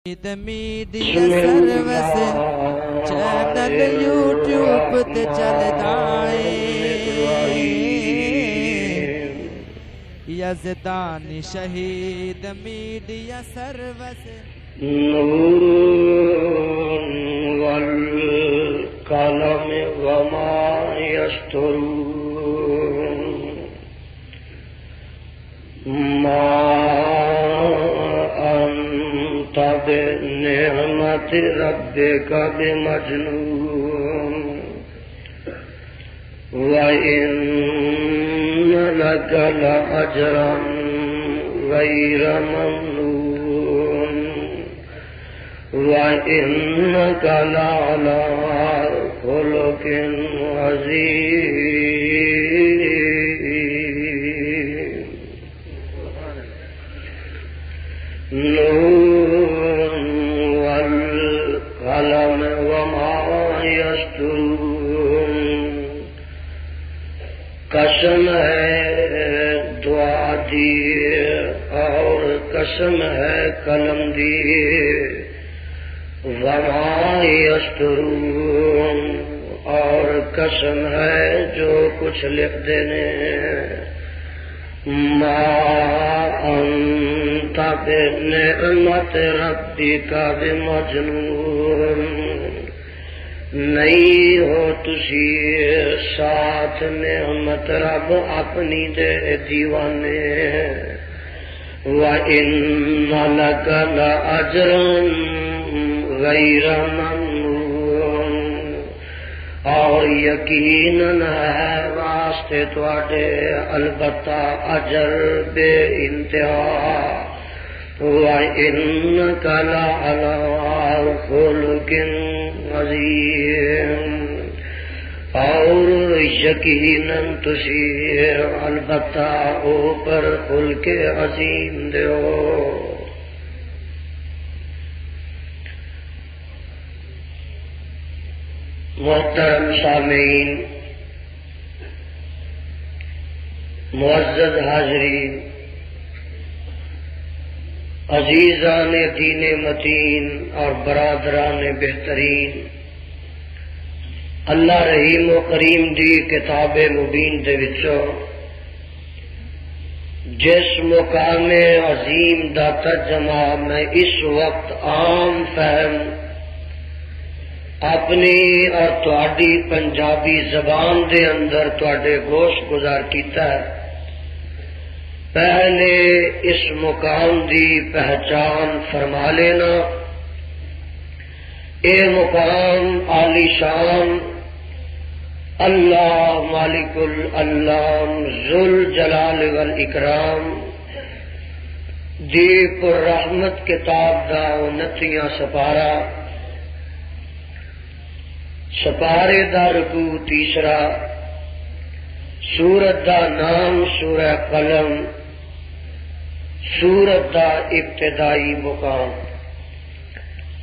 Media service channel YouTube تے چلدا اے یزدانی شہید میڈیا سروس نور والقلم وما يسطرون ما أنت بنعمة ربك بمجنون وإن لك لأجرا غير ممنون وإنك لعلى خلق عظيم نور والقلم وما يسطرون قسم ہے دعا دی اور قسم ہے قلم دی وما یسطرون اور قسم ہے جو کچھ لکھ دینے ما انت بنعمت ربک بمجنون نہیں ہو تسی ساتھ نعمت رب اپنی دے دیوانے وَإِنَّ لَكَ لَأَجْرًا غَيْرَ مَمْنُونٍ اور یقیناً ہے واسطے تواڈے البتہ اجر بے انتہا وَإِنَّكَ لَعَلَىٰ خُلُقٍ عظیم اور یقیناً تسی البتہ اوپر خلق عظیم دیو محترم سامعین معزز حاضرین عزیزان دین متین اور برادران بہترین اللہ رحیم و کریم دی کتاب مبین دے وچوں جس مقام عظیم دا ترجمہ میں اس وقت عام فہم اپنی اور تہاڈی پنجابی زبان دے اندر تہاڈے گوش گزار کیتا ہے پہلے اس مقام دی پہچان فرما لینا اے مقام عالی شان اللہ مالک الانام ذوال جلال والاکرام دی پر رحمت کتاب دا 29 سپارے دا رکوع تیسرا سورت دا نام سورہ قلم سورت دا ابتدائی مقام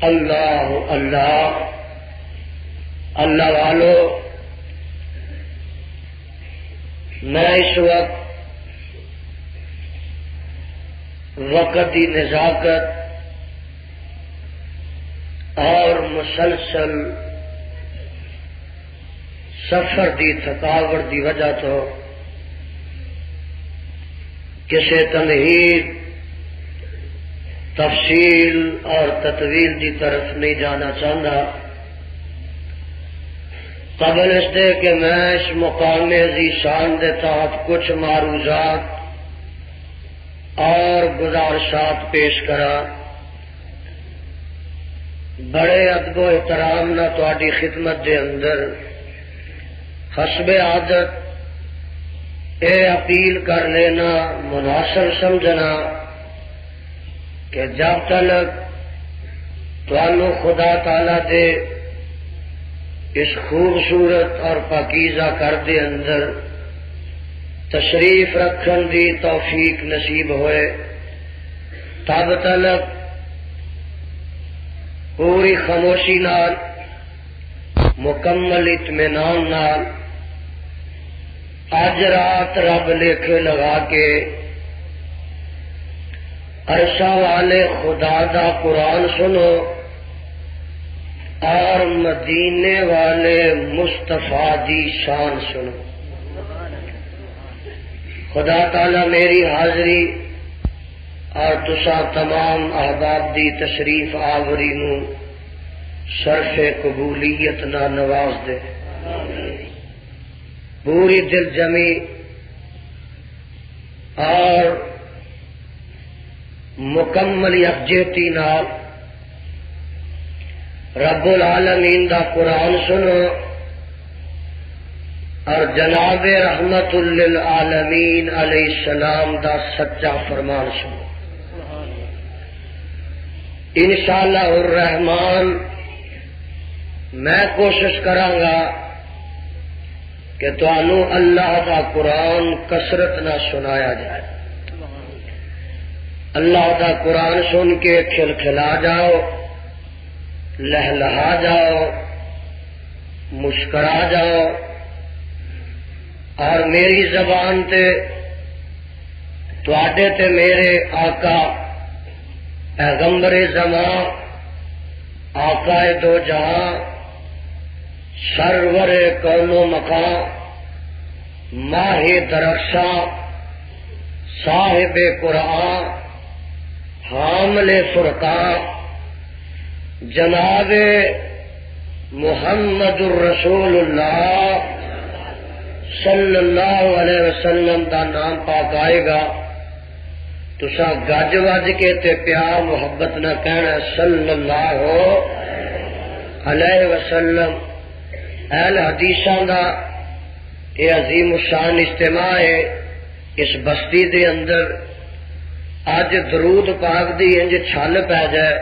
اللہ اللہ اللہ والو میں اس وقت کی نزاکت اور مسلسل سفر دی تھکاوٹ دی وجہ تو کسی تمہید تفصیل اور تطویل دی طرف نہیں جانا چاہتا قبل اس دے کہ میں اس مقام عزیز شان دے تحت کچھ معروضات اور گزارشات پیش کرا بڑے ادب و احترام نہ تہاڈی خدمت دے اندر حسب عادت اے اپیل کر لینا مناسب سمجھنا کہ جب تک تانوں خدا تعالی دے اس خوبصورت اور پاکیزہ گھر دے اندر تشریف رکھن دی توفیق نصیب ہوئے تب تک پوری خاموشی نال مکمل اطمینان نال آج رات رب لکھے لگا کے عرشہ والے خدا دا قرآن سنو اور مدینے والے مصطفیٰ دی شان سنو. خدا تعالی میری حاضری اور تسا تمام احباب دی تشریف آوری نو شرف قبولیت نہ نواز دے. پوری دل جمی اور مکمل یکجہتی نال رب العالمین دا قرآن سنو اور جناب رحمت للعالمین علیہ السلام دا سچا فرمان سنو. انشاءاللہ الرحمن میں کوشش کرانگا کہ تانوں اللہ دا قرآن کثرت نہ سنایا جائے. اللہ دا قرآن سن کے کھلکھلا جاؤ، لہلہا جاؤ، مسکرا جاؤ اور میری زبان تے تواڈے تے میرے آقا پیغمبر زمان آقا دو جہاں سرور کون و مقام ماہ درخشاں صاحب قرآن حامل فرقان جناب محمد الرسول اللہ صلی اللہ علیہ وسلم دا نام پاک آئے گا. تسا گج وج کے تے پیار محبت نہ کہنا صلی اللہ علیہ وسلم. اہل حدیثاں دا یہ عظیم الشان اجتماع ہے اس بستی دے اندر. اج درود پاک دی انج چھل پی جائے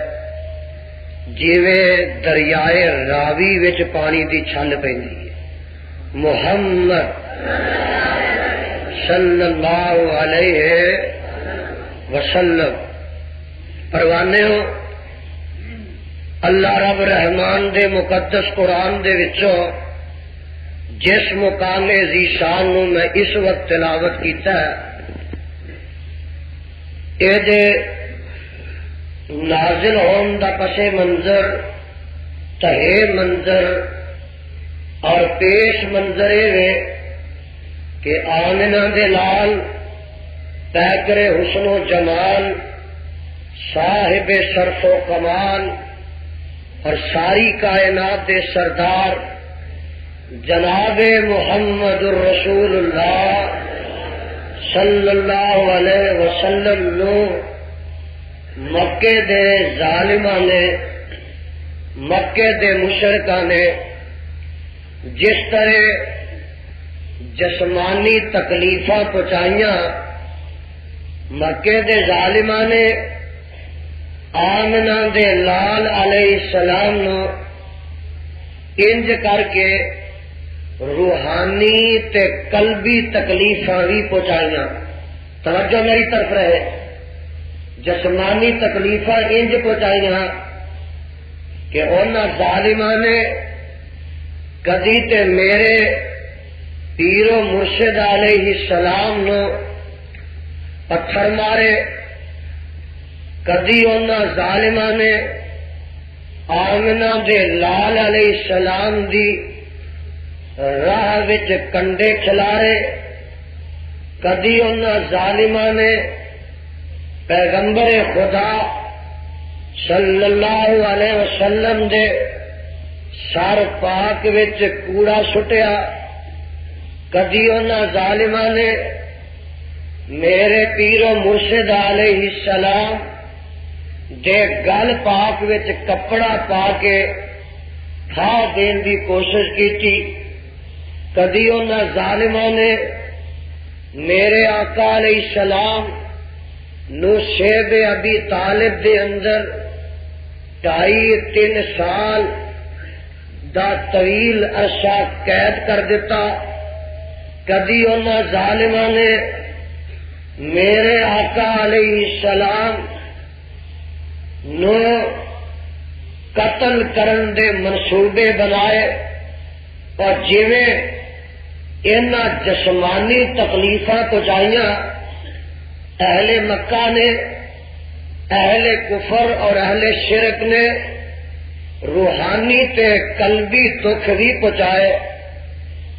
جیویں دریائے راوی وچ پانی دی چھل پیندی ہے. محمد صلی اللہ علیہ وسلم. پروانے ہو اللہ رب رحمان دے مقدس قرآن دے وچوں جس مقام ذیشان نو میں اس وقت تلاوت کیتا ہے اے دے نازل ہون دا پس منظر تہے منظر اور پیش منظر اے کہ آمنہ دے لال پیکر حسن و جمال صاحب شرف و کمال اور ساری کائنات دے سردار جناب محمد الرسول اللہ صلی اللہ علیہ وسلم نو مکے دے ظالماں نے مکے دے مشرکاں نے جس طرح جسمانی تکلیفاں پہنچائیاں مکے دے ظالماں نے آمنہ دے لال علیہ السلام نو انج کر کے روحانی تے قلبی تکلیفاں بھی پہنچائیاں. توجہ میری طرف رہے. جسمانی تکلیفاں انج پہنچائیاں کہ انہاں ظالماں نے کدی تے میرے پیر و مرشد علیہ السلام نو پتھر مارے، کدی انہاں ظالماں نے آمنہ دے لال علیہ السلام دی راہ وچ کنڈے کھلارے، کدی انہاں ظالماں نے پیغمبر خدا صلی اللہ علیہ وسلم دے سر پاک وچ کوڑا سٹیا، کدی انہاں ظالماں نے میرے پیر و مرشد علیہ السلام دے گل پاک وچ کپڑا پا کے کھا دین دی کوشش کی، کدی انہاں ظالماں نے میرے آقا علیہ السلام نو شیب ابی طالب دے اندر 2.5-3 سال دا طویل عرصہ قید کر دیتا، کدی انہاں ظالماں نے میرے آقا علیہ السلام نو قتل کرن دے منصوبے بنائے، اور جویں انہاں جسمانی تکلیفاں پہنچائیاں اہل مکہ نے اہل کفر اور اہل شرک نے روحانی تے قلبی دکھ بھی پہنچائے،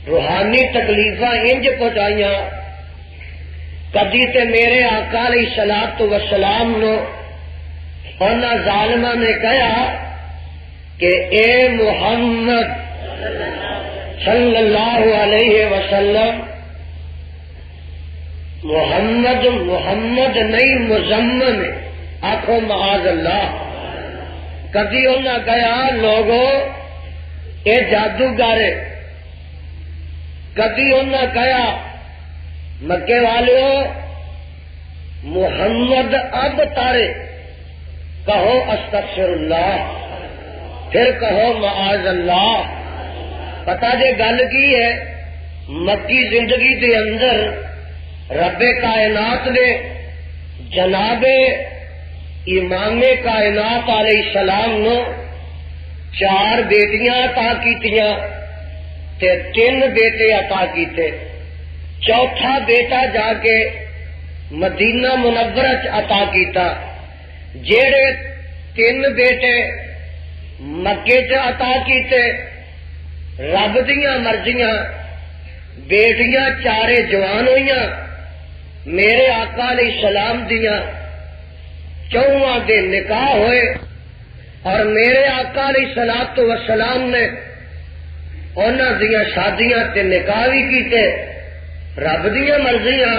روحانی تکلیفاں انج پہنچائیاں. کدی تے میرے آقا علیہ الصلوۃ والسلام نو انہاں ظالماں نے کہا کہ اے محمد صلی اللہ علیہ وسلم، محمد محمد نہیں مزمن، آخو معاذ اللہ. کبھی انہاں کہا لوگو اے جادوگر ہے، کبھی انہاں کہا مکے والوں محمد اب تارے، کہو استغفر اللہ، پھر کہو معاذ اللہ. پتا جے گل کی ہے؟ مکی زندگی دے اندر رب کائنات نے جناب امام کائنات علیہ السلام نو 4 بیٹیاں عطا کیتیاں تے 3 بیٹے عطا کیتے. چوتھا بیٹا جا کے مدینہ منورہ چ عطا کیتا. جیڑے 3 بیٹے مکے چ عطا کیتے رب دیاں مرضیاں، بیٹیاں 4 جوان ہوئیاں. میرے آقا علیہ السلام دیاں 4 دے نکاح ہوئے اور میرے آقا علیہ الصلوۃ والسلام نے انہاں دیاں شادیاں تے نکاح بھی کیتے. رب دیاں مرضیاں.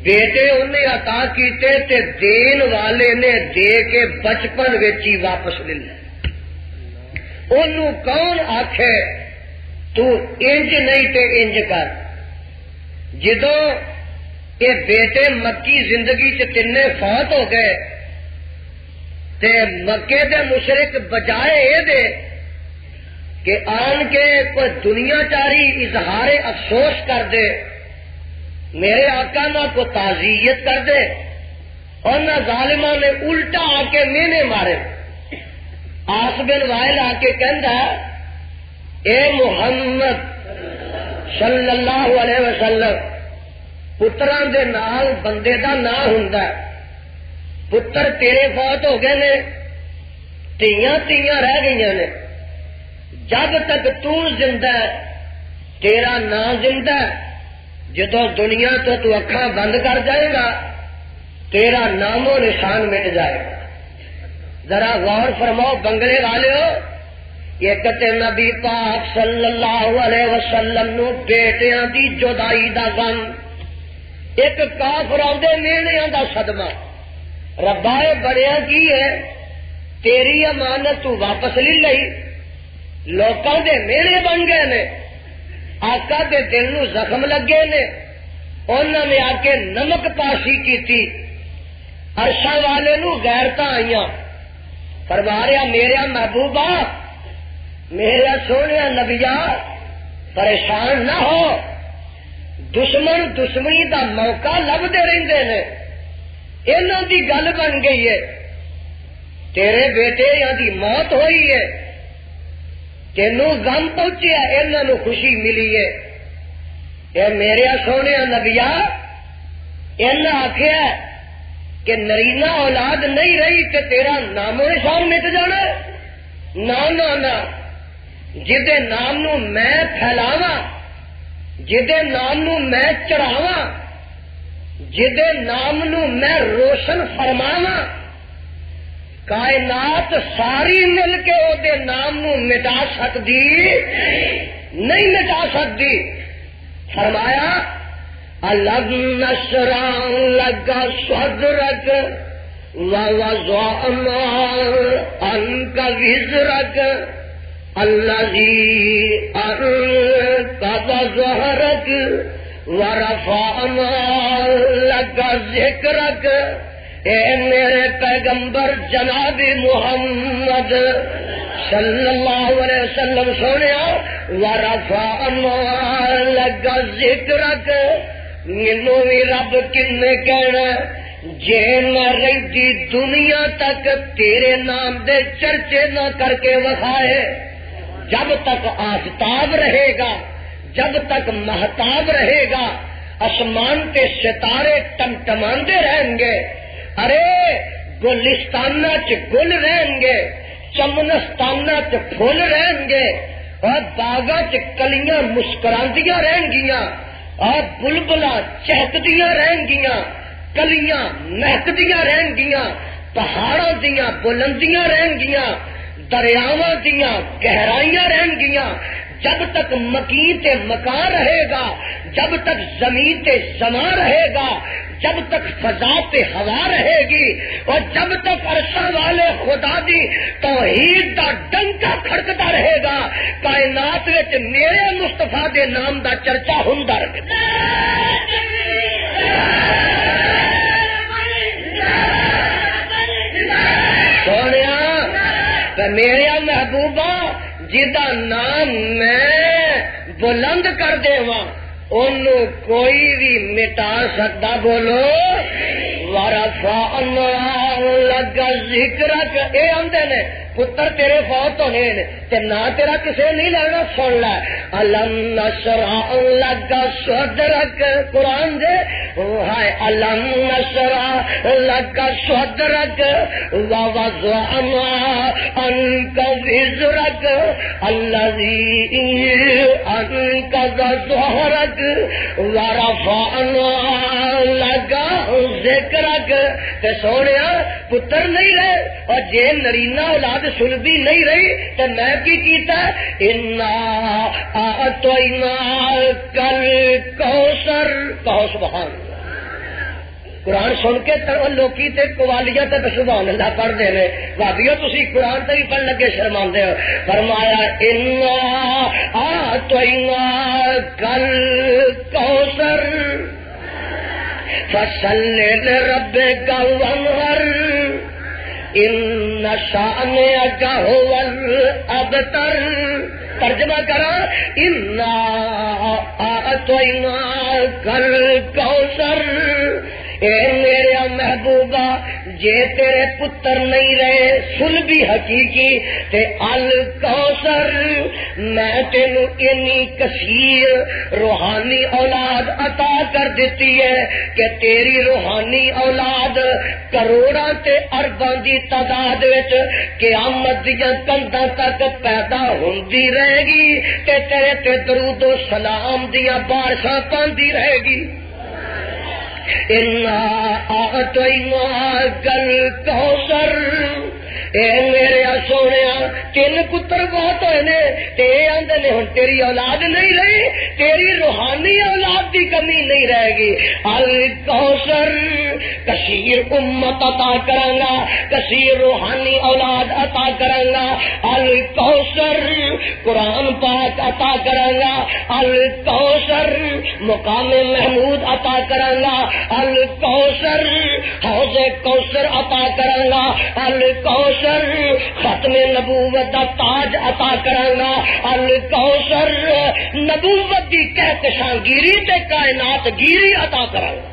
بیٹے انہیں عطا کیتے تے دین والے نے دے کے بچپن وچ ہی واپس لے لے. انہوں کون آکھے تو انج نہیں تے انج کر؟ جدو یہ بیٹے مکی زندگی چ 3 فوت ہو گئے تے مکے دے مشرک بجائے اے دے کہ آن کے کوئی دنیا چاری اظہار افسوس کر دے، میرے آقا نہ کو تعزیت کر دے، اور نہ ظالمہ نے الٹا آ کے مینے مارے. آس بن وائل آ کے کہندا اے محمد صلی اللہ علیہ وسلم، پتراں دے نال بندے دا نا ہوندا ہے. پتر تیرے فوت ہو گئے نے، تیاں رہ گئیاں نے. جب تک تو زندہ ہے تیرا نا زندہ ہے. جدو دنیا تو اکھاں بند کر جائے گا تیرا نام و نشان مٹ جائے گا. ذرا غور فرماؤ بنگلے والےو، ایک تے نبی پاک صلی اللہ علیہ وسلم نو بیٹیاں دی جدائی دا غم، ایک کافراں دے میڑیاں دا صدمہ. ربائے بڑیا کی ہے تیری امانت تو واپس لے لئی، لوکاں دے میڑے بن گئے نے، آقا دے دل نو زخم لگے نے. انہاں نے آ کے نمک پاشی کیتی، عرشاں والے نو غیرتاں آئیاں. فرما رہا میرا محبوبہ، میرا سونے نبیا پریشان نہ ہو، دشمن دشمنی دا موقع لبدے رہندے نے. انہاں دی گل بن گئی ہے، تیرے بیٹے یہاں دی موت ہوئی ہے، تینوں غم پہنچیا، انہاں نو خوشی ملی ہے. اے میرے سونے نبیا، انہاں آکھیا کہ نرینا اولاد نہیں رہی کہ تیرا نام و نشان مٹ جانا. نہ جدے نام نو میں پھیلاواں، جدے نام نو میں چڑھاواں، جدے نام نو میں روشن فرماواں، کائنات ساری مل کے او دے نام نو مٹا سکتی نہیں مٹا سکتی. فرمایا الگ نشرح لک صدرک ووضعنا عنک وزرک الذی انقض ظہرک ورفعنا لک ذکرک. اے میرے پیغمبر جناب محمد صلی اللہ علیہ وسلم سونیا، ورفعنا لک ذکرک، مینوں بھی رب کنے کہنا جے نہ رہی دنیا تک تیرے نام دے چرچے نہ کر کے وکھائے. جب تک آفتاب رہے گا، جب تک مہتاب رہے گا، آسمان تے ستارے ٹمٹماندے رہیں گے، ارے گلستانہ چ گل رہن گے، چمنستانہ چ پھول رہن گے، اور باغاں چ کلیاں مسکراندیاں رہن گیاں، اور بلبلاں چہکدیاں رہن گیاں، کلیاں مہکدیاں رہن گیاں، پہاڑاں دیاں بلندیاں رہن گیاں، دریاواں دیاں گہرائیاں رہن گیاں، جب تک مکین تے مکان رہے گا، جب تک زمین تے زمان رہے گا، جب تک فضا تے ہوا رہے گی، اور جب تک عرشہ والے خدا دی توحید دا ڈنکا کھڑکتا رہے گا، کائنات وچ میرے مصطفیٰ دے نام دا چرچا ہوندا رہے گا۔ سونیا میرے محبوبہ جدا نام میں بلند کر دیواں انہوں کوئی بھی مٹا سکتا، بولو ورفعنا لگا ذکرک، اے آندے نے پتر تیرے فوت ہونے تے نہ تیرا کسے نہیں لگنا، سن لے الم نشرح لگا صدرک، قرآن دے ہائے الم نشرح لگا صدرک ووضعنا عنک وزرک الذی انقض ظہرک ورفعنا لگا ذکرک۔ تے سونیا پتر نہیں رہے اور جے نرینا اولاد سلبی نہیں رہی تو میں کی کیتا انا اعطینا کل کوثر، کہو سبحان اللہ۔ قرآن سن کے لوکی تے قوالیاں تے سبحان اللہ پڑھ دے نے، بھابیو تسی قرآن تے بھی پڑھ لگے شرماندے ہو۔ فرمایا انا اعطینا کل کوثر فصل لربک وانحر ان شانئک هو الابتر۔ ترجمہ کرا انا اعطیناک الکوثر، اے میرے محبوبہ جے تیرے پتر نہیں رہے سلبی حقیقی تے الکوثر میں تینوں انی کثیر روحانی اولاد عطا کر دیتی ہے کہ تیری روحانی اولاد کروڑاں تے ارباں دی تعداد وچ قیامت دیاں کنداں تک پیدا ہوندی رہے گی تے تیرے تے درود و سلام دیاں بارشاں پاندی رہے گی۔ انا اعطیناک الکوثر، اے میرے سونیا تین پتر بہت ہوئے نے تے آندے نے ہن تیری اولاد نہیں رہی، تیری روحانی اولاد دی کمی نہیں رہے گی۔ الکوثر کثیر امت عطا کروں گا، کثیر روحانی اولاد عطا کروں گا۔ الکوثر قرآن پاک عطا کروں گا۔ الکوثر مقام محمود عطا کروں گا۔ الکوثر حوض کوثر عطا کروں گا۔ الکوثر ختم نبوت دا تاج عطا کروں گا۔ الکوثر نبوت دی کہکشاں گیری تے کائنات گیری عطا کروں گا۔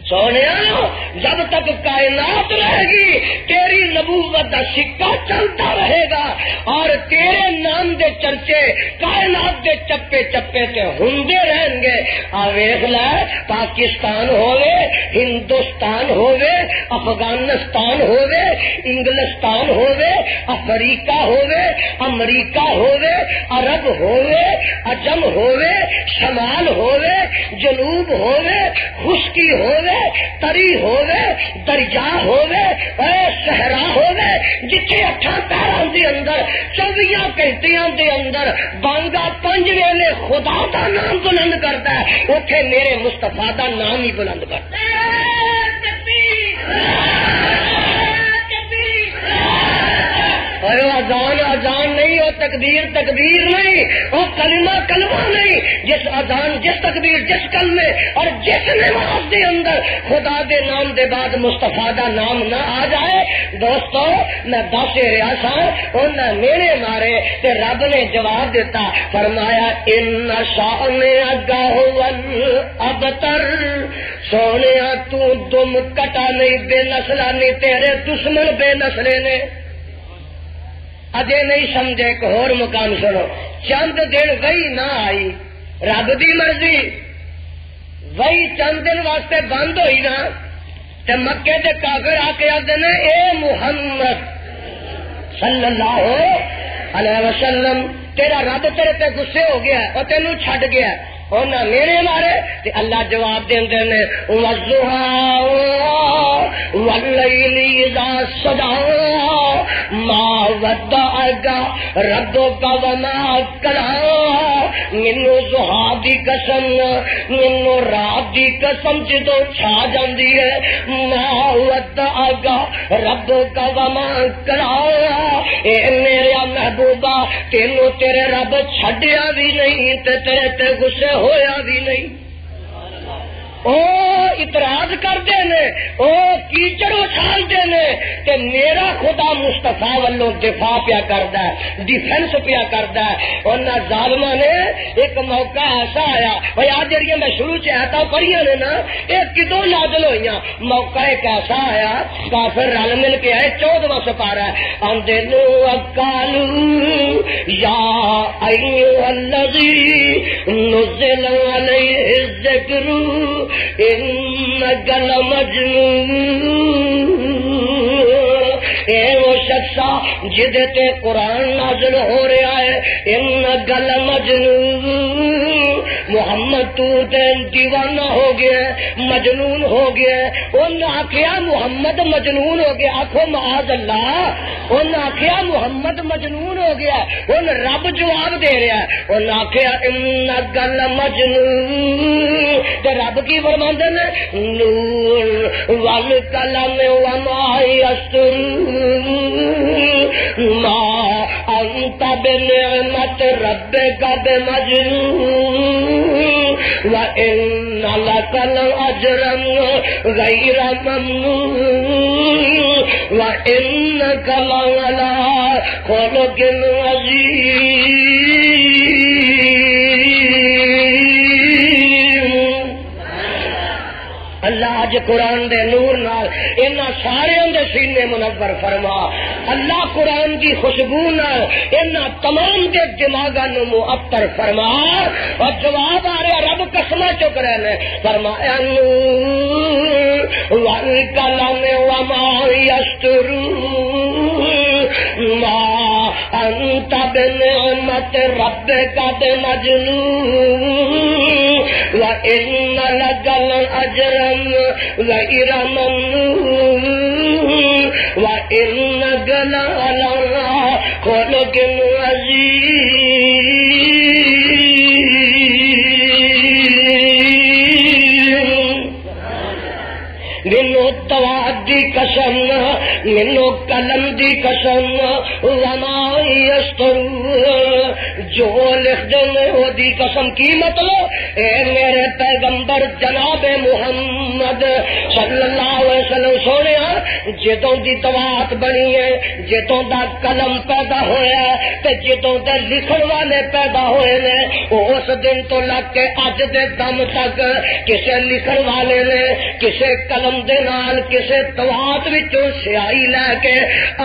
سونیا جب تک کائنات رہے گی تیری نبوت دا سکہ چلتا رہے گا اور تیرے نام دے چرچے کائنات دے چپے چپے تے ہوندے رہیں گے۔ ویکھ لے پاکستان ہووے، ہندوستان ہووے، افغانستان ہووے، انگلستان ہووے، افریقہ ہووے، امریکہ ہووے، عرب ہووے، عجم ہووے، شمال ہووے، جنوب ہووے، خشکی ہووے، تری ہووے، دریا ہووے، صحرا ہووے، جتھے 8 پیراں دے اندر 24 گھنٹیاں دے اندر بانگا 5 ویلے خدا دا نام بلند کرتا ہے، اوتھے میرے مصطفیٰ دا نام ہی بلند کرتا ہے۔ اذان اذان نہیں، وہ تکبیر تکبیر نہیں، وہ کلمہ کلمہ نہیں۔ جس اذان، جس تکبیر، جس کلمے اور جس نماز دے اندر خدا دے نام دے بعد مصطفیٰ دا نام نہ آ جائے، دوستو میں دس رہا سا انہیں میرے مارے تے رب نے جواب دیتا، فرمایا ان شانئک هو الابتر، سونیا تو دم کٹا نہیں، بے نسلہ نہیں، تیرے دشمن بے نسلے نے۔ اجے نہیں سمجھے ایک اور مقام سنو، چند دن وہی نہ آئی، رب دی مرضی وہی چند دن واسطے بند ہوئی نا، تے مکے دے کافر آ کے آتے نے اے محمد صلی اللہ علیہ وسلم تیرا رب تیرے تے غصے ہو گیا ہے اور تینوں چھڈ گیا ہے اور نہ میرے مارے تے اللہ جواب دیندے نے وَالضُّحَىٰ وَاللَّيْلِ إِذَا سَجَىٰ مَا وَدَّعَكَ رَبُّكَ وَمَا قَلَىٰ مینوں ضحیٰ دی قسم مینوں رات دی قسم جدوں چھا جاندی ہے ما وَدَّعَكَ رَبُّكَ وَمَا قَلَىٰ اے میرے محبوبہ تینوں تیرے رب چھڈیا بھی نہیں تے تیرے تے غصے ہویا بھی نہیں او اعتراض کرتے نے او کیچڑ اچھالتے نے تے میرا خدا مصطفیٰ والوں دفاع پیا کردا ہے ڈیفینس پیا کردا ہے انہاں ظالماں نے ایک موقع ایسا آیا بھئی آج جڑیاں میں شروع چ آتا پڑھیاں نے نا یہ کدوں نازل ہوئیاں موقع ایک ایسا آیا کافر رل مل کے آئے 14واں سپارہ آندے نو اقالو یا ایھا الذی نزل علیہ الذکر انک لمجنون اے وہ شخصا جدے تے قرآن نازل ہو رہا ہے انک لمجنون محمد تو تے دیوانہ ہو گیا مجنون ہو گیا انہاں آکھیا محمد مجنون ہو گیا آکھو معاذ اللہ انہاں آکھیا محمد مجنون ہو گیا ان رب جواب دے رہا ہے انہاں آکھیا انک لمجنون تے رب کی فرماندے نے نور والقلم وما یسطرون ما انت بنعمت ربک بمجنون وَإِنَّ لَكَ لَأَجْرًا غَيْرَ مَمْنُونٍ وَإِنَّكَ لَعَلَىٰ خُلُقٍ عَظِيمٍ اللہ اج قرآن دے نور نال انہاں سارے دے سینے منور فرما اللہ قرآن دی خوشبو نال انہاں تمام دے دماغاں نو معطر فرما اور جواب آ رہا رب قسماں چک رہے نے فرمایا نور والقلم وما یسطرون ما انت بنعمت ربک بمجنون وَإِنَّ لَكَ لَأَجْرًا غَيْرَ مَمْنُونٍ وَإِنَّكَ لَعَلَىٰ خُلُقٍ عَظِيمٍ منو تواد دی قسم منو قلم دی قسم وما یسطرون جو لکھ دیں وہ دی قسم کی مطلب اے میرے پیغمبر جناب محمد صلی اللہ علیہ وسلم سونے جدوں دی دوات بنی ہے جدوں دا قلم پیدا ہویا ہے تے جدوں دے لکھن والے پیدا ہوئے نے اس دن تو لگ کے اج دے دم تک کسے لکھن والے نے کسے قلم دے نال کسے دوات وچوں سیاہی لے کے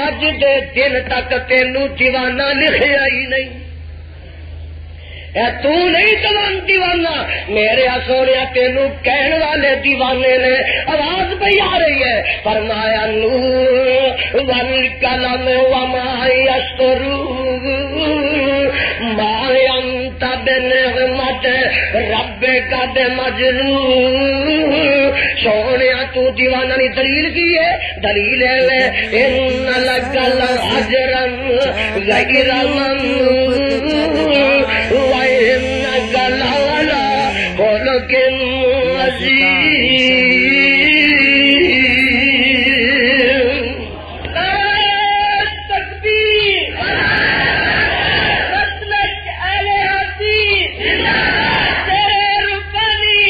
اج دے دن تک تینوں دیوانہ لکھیا ہی نہیں تو نہیں دیوانہ میرے سونے تینوں کہن والے دیوانے نے آواز پہ آ رہی ہے فرمایا نور والقلم وما یسطرون ما انت بنعمت ربک بمجنون سونے تو دیوانہ نہیں دلیل کی ہے دلیل ہے ان لک لاجرا غیر ممنون وَإِنَّكَ لَعَلَىٰ خُلُقٍ عَظِيمٍ تکبیر مسلک اہل حدیث تیرے ربانی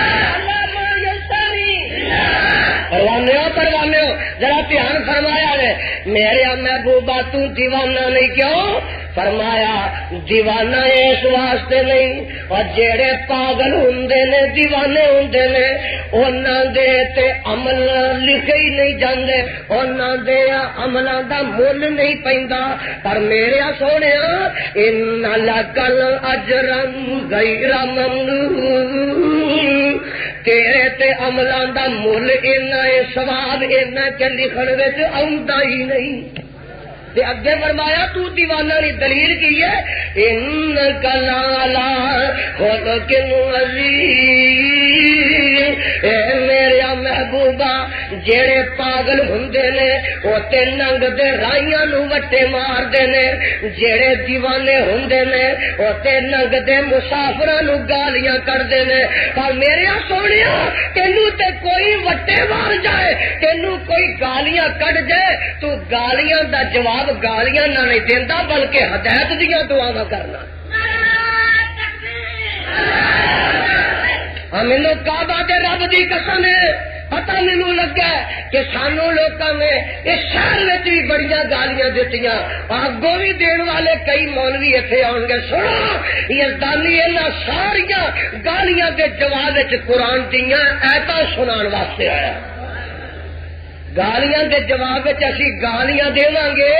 علامہ یساری پروانیوں ذرا دھیان فرمایا ہے میرے محبوبہ تو دیوانہ نہیں کیوں فرمایا دیوانہ اس واسطے نہیں اور جیڑے پاگل ہوندے نے دیوانے ہوندے نے انہاں دے تے عمل لکھے ہی نہیں جاندے انہاں دے عملاں دا مول نہیں پیندا پر میرے سونیا ان لکل اجرا غیر ممنون تیرے تے عملاں دا مل اینا ہے، ثواب اینا کہ لکھن وچ آوندا ہی نہیں۔ تے اگے فرمایا تو دیوانہ نہیں، دلیل کی ہے انک لالا خلق عظیم۔ اے میرے محبوبہ جڑے پاگل ہوندے نے او تے ننگ دے رائیاں نو وٹے مار دے نے، جڑے دیوانے ہوندے نے او تے ننگ دے مسافراں نو گالیاں کردے نے، پر میرے سونیا تینوں تے کوئی وٹے مار جائے، تینوں کوئی گالیاں کڈ جائے، تو گالیاں دا جواب گالیاں نہ نہیں دیندا بلکہ ہدایت دیاں دعاواں کرنا۔ مینوں کعبہ دے رب دی قسم ہے، پتہ مینوں لگا کہ سانو لوکاں نے اس شہر وچ بھی بڑیاں گالیاں دتیاں، اگوں بھی دین والے کئی مولوی ایتھے آن گے۔ سنو یزدانی انہاں ساریاں گالیاں دے جواب وچ قرآن دیاں آیتاں سنان واسطے آیا۔ گالیاں دے جواب وچ اسی گالیاں دیواں گے،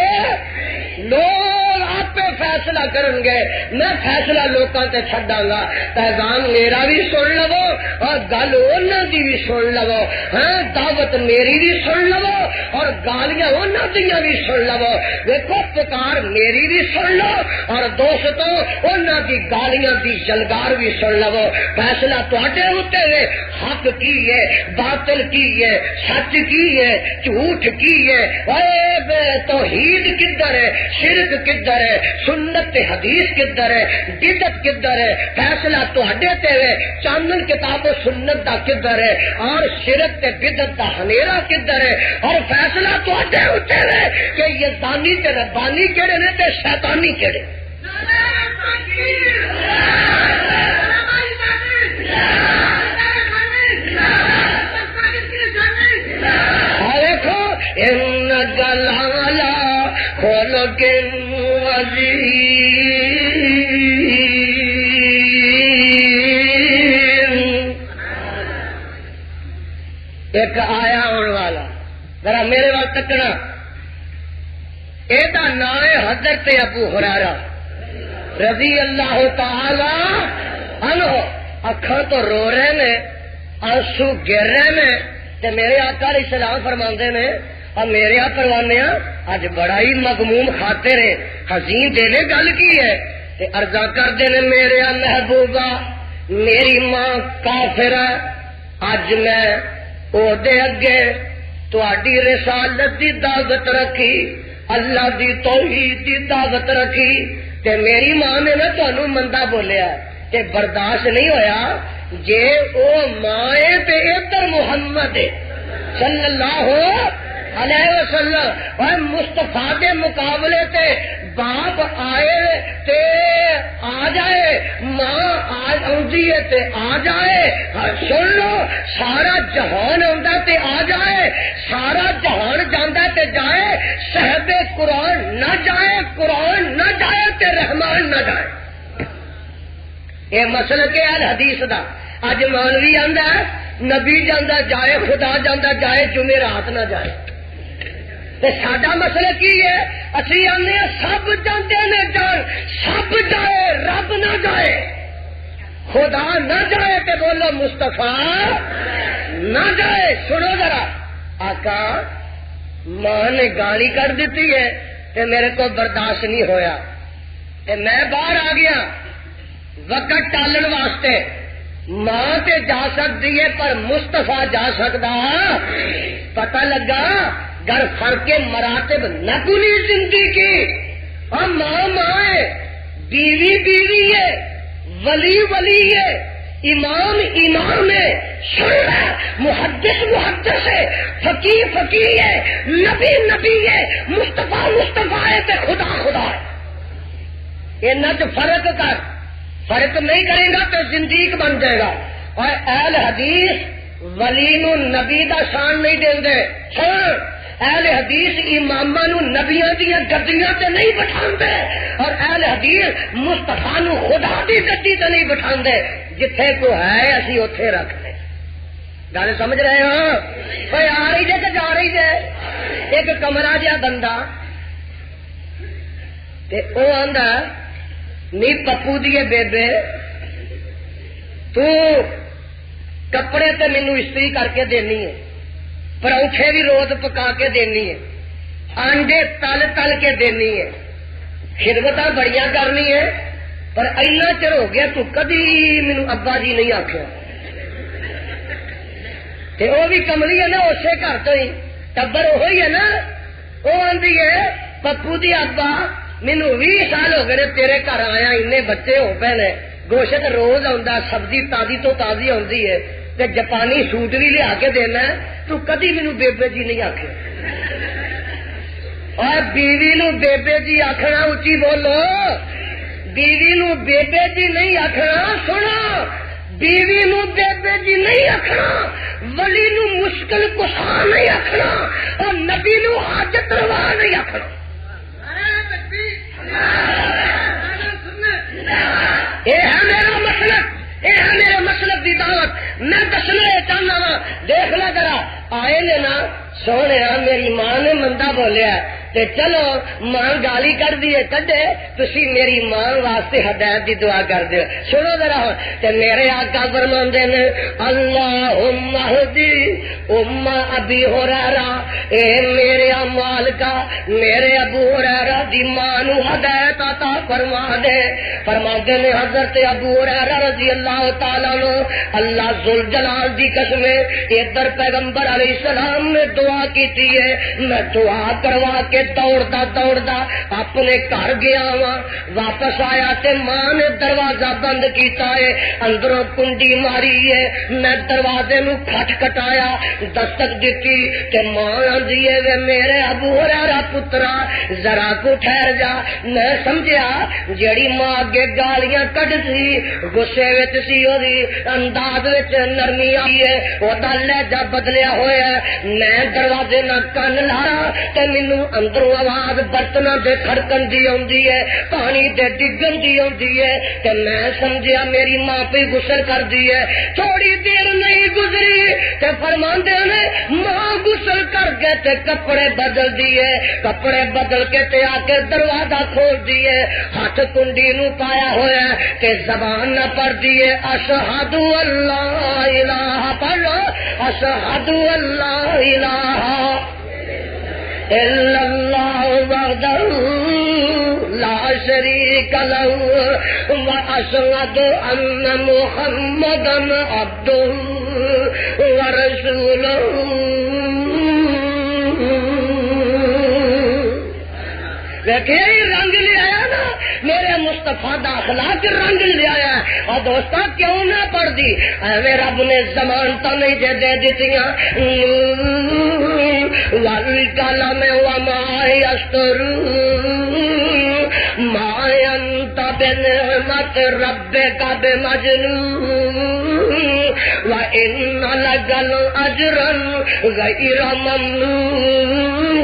لوگ آپ فیصلہ کرن گے، میں فیصلہ لوکاں تے چھڈاں گا۔ پیغام میرا بھی سن لو اور گل انہاں دی بھی سن لو، ہاں دعوت میری بھی سن لو اور گالیاں انہاں دیاں بھی سن لو۔ دیکھو پکار میری بھی سن لو اور دوستو انہاں دی گالیاں دی جلگار بھی سن لو۔ فیصلہ تواڈے اوتے ہے، حق کی ہے، باطل کی ہے، سچ کی ہے، جھوٹ کی ہے، اے بے توحید کدھر ہے، شرک کدھر ہے، سنت حدیث کدھر ہے، بدعت کدھر ہے۔ فیصلہ تواڈے تے ہے، چانن کتاب و سنت دا کدھر ہے اور شرک تے بدعت دا ہنیرا کدھر ہے، اور فیصلہ تواڈے اوتے ہے کہ یزدانی تے ربانی کیڑے نے تے شیطانی کیڑے۔ ان گلالا خلق عظیم۔ ایک آیا آنے والا ذرا میرے وال تکنا، یہ نام ہے حضرت ابو ہریرہ رضی اللہ تعالی عنہ۔ اکھاں تو رو رہے نے، آنسو گر رہے نے، تے میرے آقا علیہ السلام فرماندے نے اور میرے آ پروانے اج بڑا ہی مغموم خاطر ہے، حزین دے گل کی ہے تے عرضاں کردے نے میرے محبوبہ میری ماں کافر ہے، اج میں او دے اگے تہاڈی رسالت دی دعوت رکھی، اللہ دی توحید دی دعوت رکھی تے میری ماں نے نا تانوں مندا بولیا تے برداشت نہیں ہویا، جے او ماں ہے تے ادھر محمد ہے صلی اللہ علیہ وسلم، اور مصطفیٰ دے مقابلے تے باپ آئے تے آ جائے، ماں آندی ہے تے آ جائے، سن لو سارا جہان آندا تے آ جائے، سارا جہان جاندا تے جائے، صاحب قرآن نہ جائے، قرآن نہ جائے تے رحمان نہ جائے۔ یہ مسلک ہے الحدیث دا۔ اج مولوی آندا نبی جانا جائے، خدا جانا جائے، جمعرات نہ جائے۔ تے ساڈا مسئلہ کی ہے، اسی آنے سب جاندے نے جان، سب جائے رب نہ جائے، خدا نہ جائے تے بولو مصطفیٰ نہ جائے۔ سنو ذرا، آقا ماں نے گالی کر دیتی ہے تے میرے کو برداشت نہیں ہویا تے میں باہر آ گیا وقت ٹالن واسطے۔ ماں تے جا سکتی ہے پر مصطفیٰ جا سکتا، پتہ لگا گر فرق مراتب نہ کلی زندگی، اور ماں ماں ہے، بیوی بیوی ہے، ولی ولی ہے، امام امام ہے، شرع محدث محدث ہے، فقیہ فقیہ ہے، نبی نبی ہے، مصطفیٰ مصطفیٰ ہے تے خدا خدا ہے۔ انہاں چ فرق کر، فرق نہیں کرے گا تو زندگی بن جائے گا۔ اور اہل حدیث ولی نو نبی دا شان نہیں دیں، اہل حدیث امامہ نو نبیاں دیاں گدیاں تے نہیں بٹھاندے، اور اہل حدیث مصطفیٰ نو خدا دی گدی تے نہیں بٹھاندے، جتھے کو ہے اسی اوتھے رکھ لے۔ گل سمجھ رہے ہو؟ کوئی آ رہی جے کہ جا رہی جے؟ ایک کمرہ جہا بندہ تے او آندا نی پپو دیے بیبے تو کپڑے تے مینوں استری کر کے دینی ہے، پراٹھے بھی روز پکا کے دینی ہے، انڈے تل تل کے دینی ہے، خدمتاں بڑیاں کرنی ہے، پر اینا چر ہو گیا تو کدی مینوں ابا جی نہیں آکھیا۔ تے وہ بھی کملی ہے نا، اسے گھر تو ہی ٹبر وہی ہے نا، وہ آندی ہے پپو دی ابا مینو 20 سال ہو گئے تیرے گھر آیا، انے بچے ہو پے نے، گوشت روز آندا، سبزی تازی تو تازی آندی ہے، تے جاپانی سوٹ بھی لیا کے دینا، تو کدی مینو بیبے جی نہیں آکھے۔ اور بیوی نو بیبے جی آخنا، اچھی بولو، بیوی نو بیبے جی نہیں آخنا، سنو، بیوی نو بیبے جی نہیں آخنا، ولی نو مشکل کشا نہیں آخنا، اور نبی نو حاجت روا نہیں آخنا۔ یہ ہے میرا مسلک، یہ ہے میرے مسلک کی دعوت، میں دسنا چاہنا وا، دیکھ لا ذرا، آئے نے نا سونے میری ماں نے مندا بولیا تے چلو ماں گالی کر دیے کڈے، تسی میری ماں واسطے ہدایت دی دعا کر دیو۔ سنو ذرا تے میرے آقا فرماندے نے اللہم اہدی ام ابی ہریرہ، اے میرے مالکا میرے ابو ہریرہ دی ماں نو ہدایت عطا فرما دے۔ فرماندے نے حضرت ابو ہریرہ رضی اللہ تعالی عنہ، اللہ ذوالجلال دی قسم ادھر پیغمبر علیہ السلام نے دعا کیتی ہے، میں دعا کروا کے دوڑتا دوڑتا اپنے گھر گیا وا، واپس آیا تے ماں نے دروازہ بند کیتا ہے، اندروں کنڈی ماری ہے، میں دروازے نو کھٹکھٹایا، دستک دیتی تے ماں آندی ہے وے میرے ابو ہریرہ پترا ذرا کو ٹھہر جا۔ میں سمجھیا جیڑی ماں اگے گالیاں کڈ سی غصے وچ سی، اودی انداز وچ نرمی آئی ہے، اودا لہجہ بدلیا ہویا ہے۔ میں دروازے نہ کن لایا تے مینوں اندروں آواز برتنا دے کھڑکن دی آندی ہے، پانی دے ڈگن دی آندی ہے، تے میں سمجھیا میری ماں پہ غسل کر دی ہے۔ تھوڑی دیر نہیں گزری تے فرماندے نے ماں غسل کر کے تے کپڑے بدل دیے، کپڑے بدل کے تے آ کے دروازہ کھول دیے، ہاتھ کنڈی نو پایا ہوا تے زبان نہ پڑھ دیے اشہد اللہ الہ، پڑھو اشہد اللہ الہ الا اللہ وحدہ لا شریک لہ واشہد ان محمدا عبدہ ورسولہ۔ دیکھیں رنگ لے آیا نا میرے مصطفیٰ دا اخلاق رنگ لے آیا ہے۔ اور دوستا کیوں نہ پڑھ دی، اے رب نے ضمانتاں نہیں جے دے دیتیاں، والقلم وما یسطرون ما انت بنعمت ربک بمجنون وان لک اجرا غیر ممنون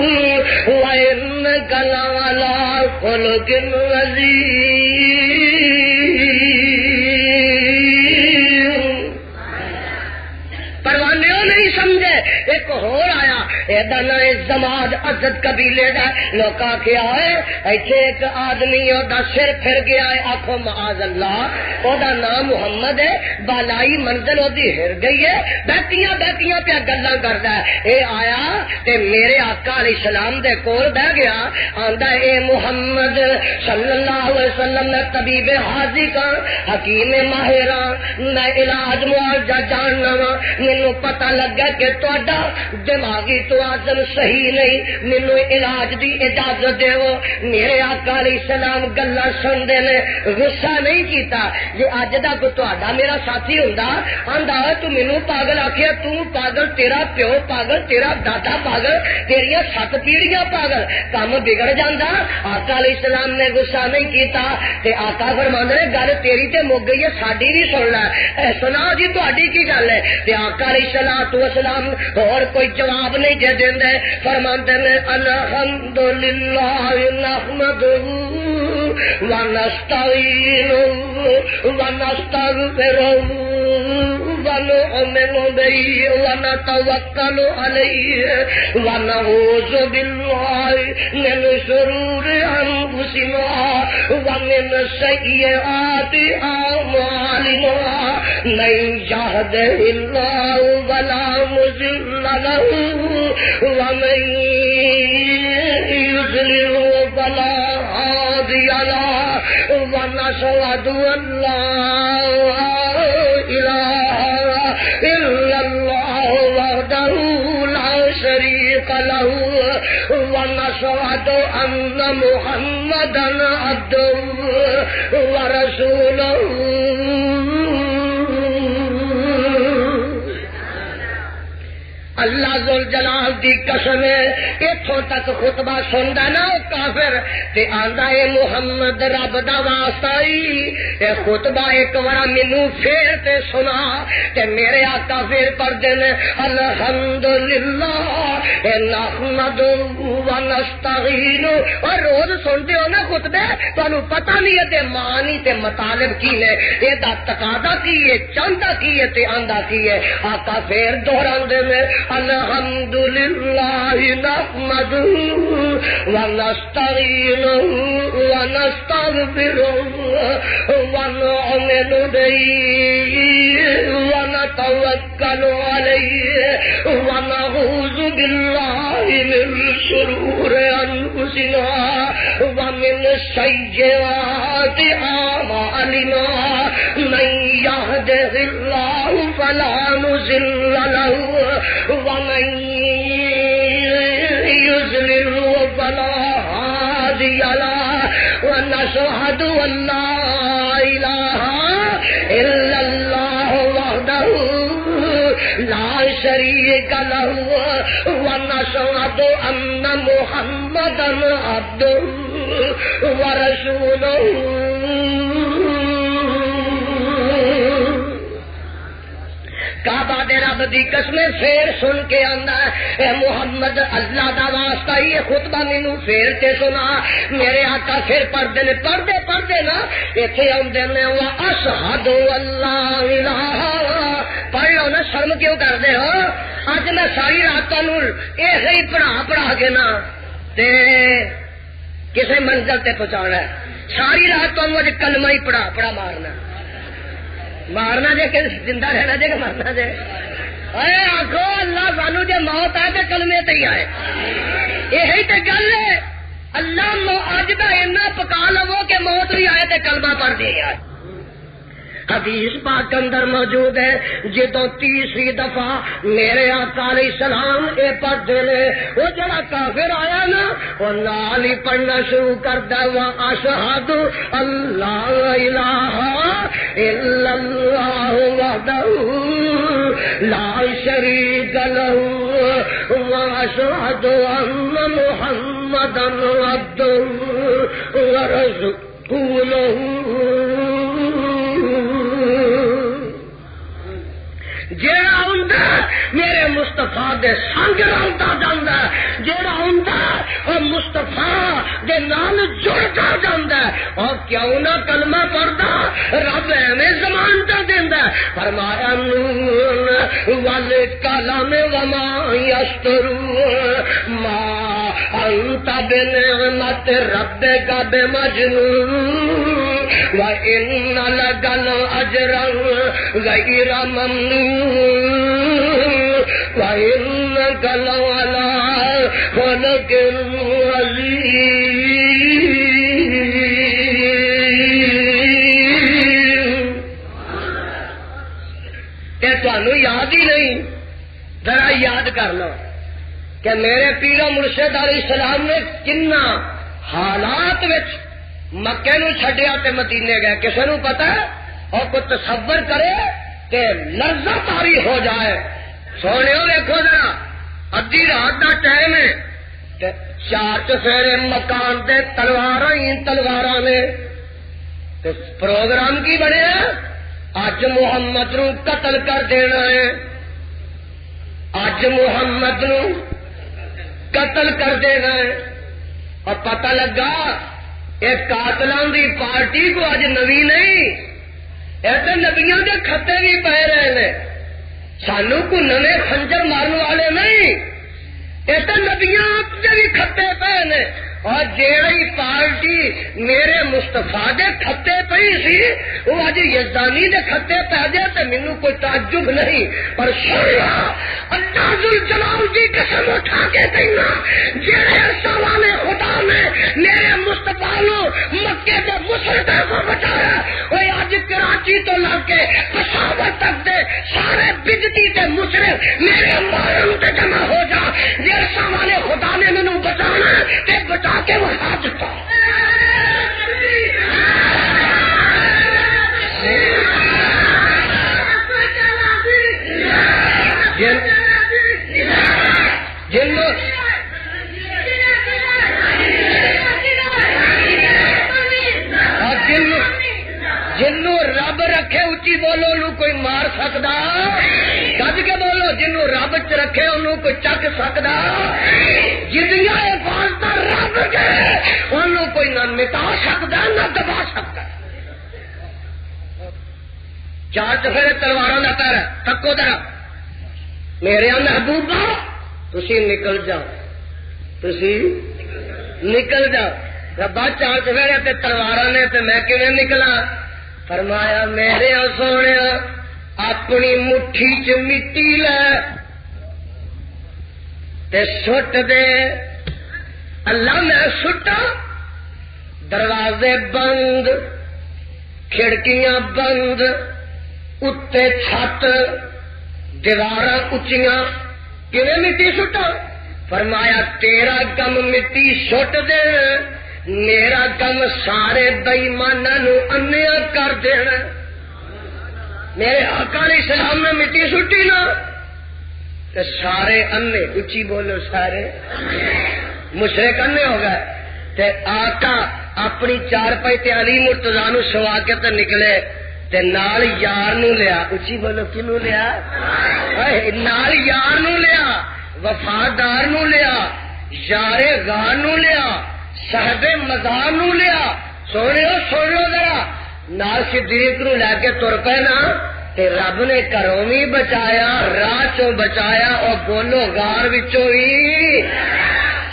وانک لعلی خلق عظیم۔ پروانے نہیں سمجھے، ایک اور آیا ایدا نا زماد عزت قبیلے دا، لوگ کیا ہے ایتھے ایک آدمی دا سر پھر گیا ہے، آخو معاذ اللہ، او دا نام محمد ہے، بالائی منزل او دی ہر گئی ہے، بیٹیاں بیٹیاں پہ گلاں کردا ہے۔ اے آیا تے میرے آقا علیہ السلام دے کول بہ گیا، آندا اے محمد صلی اللہ علیہ وسلم نے طبیب حاذق حکیم ماہراں، میں علاج معالجہ جاننا وا، مینوں پتہ لگا کہ تہاڈا دماغی توازن صحیح نہیں، مینوں علاج دی اجازت دیو۔ میرے آقا علیہ السلام گلاں سنتے نے، غصہ نہیں کیتا، جے اج دا کوئی تہاڈا میرا ساتھی ہوندا آندا تو مینوں پاگل آکھیا، تو پاگل، تیرا پیو پاگل، تیرا دادا پاگل، تیریاں 7 پیڑیاں پاگل، کام بگڑ جاندا۔ آقا علیہ السلام نے غصہ نہیں کیتا تے آقا فرماندے نے گل تیری تے مک گئی ہے، ساڈی بھی سن لے، اے سنا جی تہاڈی کی گل ہے؟ تے آقا علیہ السلام اور کوئی جواب نہیں دے دیندے، فرماندے نے الحمدللہ نحمدہ ونستعینہ ونستغفرہ ونؤمن بہ ونتوکل علیہ ونعوذ باللہ من شرور انفسنا أنفسنا ومن سيئات أعمالنا من يهده الله فلا مضل له ومن يضلل فلا هادي له ونشهد أن لا إله إلا الله وحده لا شريك له ونشهد أن محمدا عبده ورسوله اللہ ذوالجلال دی قسم اتھوں تک خطبہ سندا نا کافر تے آندا اے محمد رب دا واسطہ اے خطبہ ایک بار مینوں پھر تے سنا تے میرے آقا پھر پڑھدے نے الحمدللہ نحمد و نستعین اور روز سنتے ہو نا خطبے تانوں پتہ نہیں ہے تے معنی تے مطالب کی نے اے دا تقاضا کی ہے چاہندا کی ہے تے آندا کی ہے آقا پھر دہراندے نے الحمدللہ نحمدہ ونستعینہ ونستغفرہ ونؤمن بہ ونتوکل علیہ ونعوذ باللہ من شرور انفسنا ومن سیئات اعمالنا من یہدہ اللہ فلا مضل له ومن يضلل فلا هادي له ونشهد أن لا إله إلا الله وحده لا شريك له ونشهد أن محمدا عبده ورسوله کعبہ دے رب دی قسم پھر سن کے آندا اے محمد اللہ دا واسطہ ہی خطبہ مینوں پھر تے سنا میرے آقا پھر پڑھدے نے پڑھدے نا ایتھے آندے نے وا اشہد اللہ الہ پڑھ لو نا شرم کیوں کردے ہو اج میں ساری رات تانوں ایہی پڑھا کے نا تے کسے منزل تے پہنچانا ہے ساری رات تانوں اج کلمہ ہی پڑھا مارنا جے کہ زندہ رہنا جے کہ مرنا جے اے آخو اللہ سانو جے موت آئے تے کلمے تے ہی آئے یہی تے گل ہے اللہ اج دا اینا پکا لو کہ موت بھی آئے تے کلمہ پڑھ دے آئے حدیث پاک اندر موجود ہے جدو تیسری دفعہ میرے آقا علیہ السلام اے پڑھتے نے وہ جڑا کافر آیا نا وہ نال ہی پڑھنا شروع کرتا وا اشہد اللہ الہ الا اللہ وحدہ لا شریک لہ واشہد ان محمدا عبدہ ورسولہ جیڑا ہوندا میرے مصطفیٰ دے سنگ رلدا جاندا جیڑا ہوندا او مصطفیٰ دے نال جڑدا جاندا اور کیوں نہ کلمہ پڑھدا رب ایویں ضمانت دیندا فرمایا نون والکلام وما یسترون ما انت بنعمت ربک بمجنون وَإِنَّ لَكَ لَأَجْرًا غَيْرَ مَمْنُونٍ وَإِنَّكَ لَعَلَىٰ خُلُقٍ عَظِيمٍ کہ تانوں یاد ہی نہیں ذرا یاد کر لو کہ میرے پیر و مرشد علیہ السلام نے کنا حالات وچ مکے نو چھڈیا تے مدینے گئے کسے نو پتا ہے اور کوئی تصور کرے کہ لذت آری ہو جائے سونےو دیکھو ذرا ادھی رات دا ٹائم ہے تے چار چفیرے مکان تے تلواراں نے تے پروگرام کی بنیا اج محمد نو قتل کر دینا ہے اج محمد نو قتل کر دینا ہے اور پتہ لگا یہ قاتلوں کی پارٹی کو اج نوی نہیں ایسے نبیوں کے خطے بھی پی رہے ہیں سانو کو نوے خنجر مارن والے نہیں ایسے نبیوں کے بھی خطے پے نے اور جیڑی پارٹی میرے مستفا دے کھتے پئی سی وہ اج یزدانی دے کھتے پہ جائے تو مینوں کوئی تعجب نہیں، پر سنیا اللہ ذوالجلال دی قسم اٹھا کے کہنا جیڑے عرصہ والے خدا نے میرے مصطفیٰ نو مکے دے مشرکاں کو بچایا، وہ اج کراچی تو لگ کے پشاور تک دے سارے بجتی تے مشرک میرے مارن تے جمع ہو جا، جے عرصہ والے خدا نے مینوں بچانا تے بچا کے وہاں دیتا۔ جنوں رب رکھے اچھی بولو انہوں کوئی مار سکتا، گج کے بولو جنوں رب چ رکھے انہوں کوئی چک سکتا، جنیاں حفاظت رب کے انہوں کوئی نہ مٹا سکتا نہ دبا سکتا۔ چار چفیرے تلواراں دا پیر تکو ذرا میرے محبوبہ تسی نکل جاؤ، تسی نکل جاؤ۔ ربا چار چفیرے تے تلواراں نے تے میں کیویں نکلا؟ فرمایا میرے سونے اپنی مٹھی چ مٹی لے تے سٹ دے، اللہ میں سٹا، دروازے بند، کھڑکیاں بند، اتے چھت، دیواراں اچیاں، کیویں مٹی سٹا؟ فرمایا تیرا کم مٹی سٹ دے، میرا کم سارے بےماناں نو انیا کر دینا۔ میرے آقا علیہ السلام نے مٹی سٹی نا تے سارے انے، اچھی بولو سارے مشرک انے ہو گئے، تے آقا اپنی چار پائی تے علی مرتضیٰ نو سوا کے تے نکلے تے نال یار نو لیا، اچھی بولو کنو لیا؟ نال یار نو لیا، وفادار نو لیا، یار غار نو لیا، صاحب مزار نو لیا۔ سن لو ذرا، نال صدیق نو لے کے تر پے نا تے رب نے گھروں بھی بچایا، راہ چوں بچایا، اور بولو غار وچوں بھی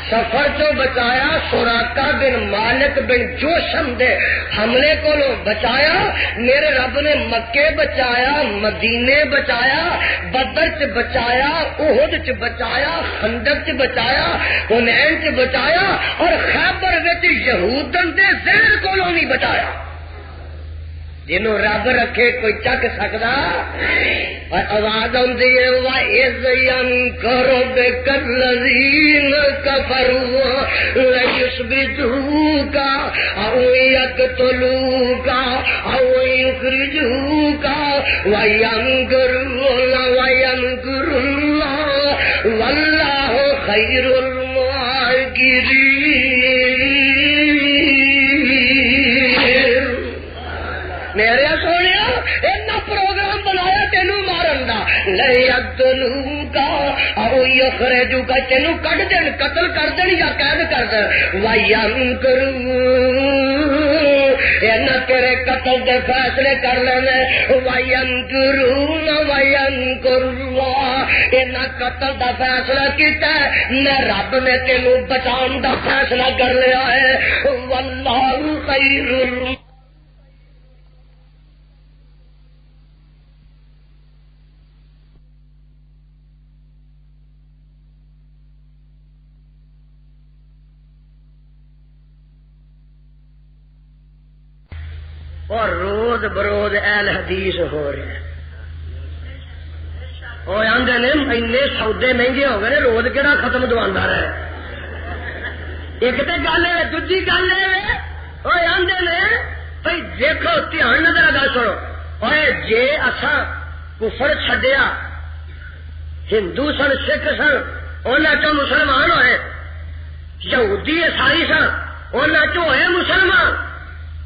سفر چوں بچایا، سراقہ بن مالک بن جوشم دے حملے کو بچایا۔ میرے رب نے مکے بچایا، مدینے بچایا، بدر چ بچایا، احد چ بچایا، خندق چ بچایا، حنین چ بچایا، اور خیبر وچ یہودن دے زہر کو نہیں بچایا۔ جنوں رب رکھے کوئی چک سکتا؟ اور آواز آتی ہے وَإِذْ يَمْكُرُ بِكَ الَّذِينَ كَفَرُوا لَيُثْبِتُوكَ أَوْ يَقْتُلُوكَ أَوْ يُخْرِجُوكَ وَيَمْكُرُونَ وَيَمْكُرُ اللَّهُ وَاللَّهُ خَيْرُ الْمَاكِرِينَ۔ میرے سونے اتنا پروگرام بنایا تینوں مارن دا، لَيَقْتُلُوكَ أَوْ يُخْرِجُوكَ، تینوں کڈ دین، قتل کر دین یا قید کر دین۔ وَيَمْكُرُونَ، نہ تیرے قتل دے فیصلے کر لینے۔ وَيَمْكُرُونَ وَيَمْكُرُ اللَّهُ، نہ قتل دا فیصلہ کیتا ہے، نہ رب نے تینوں بچان دا فیصلہ کر لیا ہے۔ وَاللَّهُ خَيْرُ اور روز بروز اہل حدیث ہو رہے ہیں، اور آندے نے اینے سودے مہنگے ہو گئے روز کہڑا ختم دوانا رہے۔ ایک تو گل ہے، دوجی گل ہے وہ آندے نے بھائی دیکھو دھیان نظر گل سنو، اور جے اساں کفر چھڈیا، ہندو سن سکھ سن انہاں چوں مسلمان ہوئے، یہودی عیسائی سن انہاں چوں ہوئے مسلمان،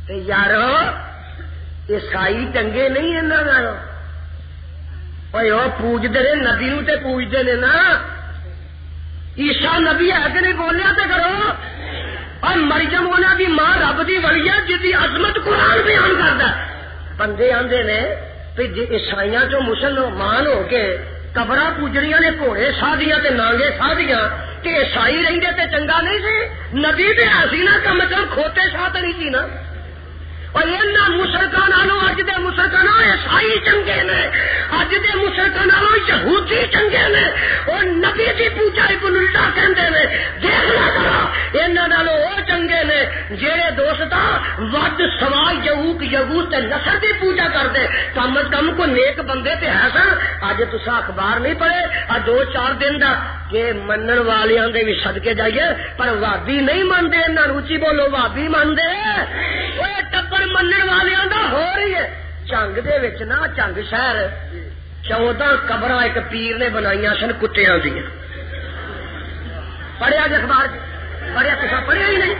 تے یارو عیسائی چنگے نہیں انہاں وہ پوجتے نے نبی نو تے پوجتے نے نا، عیسیٰ نبی ہے کہ نہیں بولیا تے کرو، اور مریم انہاں دی ماں رب دی ولی ہے جس دی عظمت قرآن بیان کردا ہے۔ بندے آندے نے کہ جے عیسائیاں چوں مسلمان ہو کے قبراں پوجنیاں نے، گھوڑے سادیاں تے نانگے سادیاں، کہ عیسائی رہندے تے چنگا نہیں سی؟ نبی تے ایسی نا کم از کم کھوتے ساتھ نہیں سی نا. اور یہاں مشرکاں نالوں اج دے مشرکاں عیسائی چنگے نے, اج دے مشرکاں نالوں یہودی چنگے نے, اور نبی دی پوجا ابن اللہ کہندے نے. دیکھنا کرا انہاں نالوں او چنگے نے جڑے دوستا ود سوا یہود تے نصر دی پوجا کردے. کم از کم کو نیک بندے تے ہے سن. اج تساں اخبار نہیں پڑھے آ 2-4 دن دا کہ منن والیاں دے وی صدقے جائیے پر وابی نہیں منتے. انہاں روچی بولو وابی منتے اوے ٹبر منن والیاں دا ہو رہی ہے. چنگ دے وچ نا چنگ شہر 14 قبراں ایک پیر نے بنائیاں سن کتیاں دیاں. پڑھیا جی اخبار پڑھیا تساں پڑھیا ہی نہیں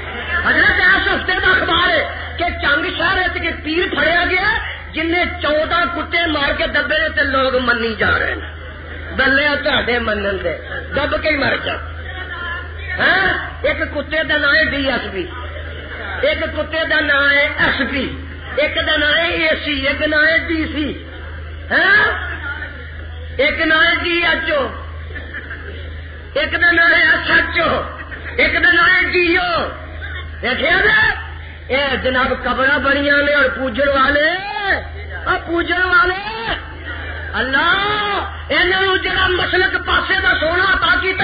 حضرت اس ہفتے کا اخبار ہے کہ چنگ شہر کے پیر پھڑیا گیا جن نے 14 کتے مار کے دبے تے لوگ منی جا رہے ہیں. بلے تے منن دے دب کے ہی مر جا. ایک کتے کا نام ہے DSP, ایک کتے کا نام ہے SP, ایک کا نام ہے AC, ایک نام ہے DC, ایک نام ہے DHO, ایک کا نام ہے SHO, ایک کا نام ہے DO. دیکھا یہ جناب قبراں بنیاں نے اور پوجن والے پوجن والے اللہ انہوں جڑا مسلک پاسے دا سونا عطا کیتا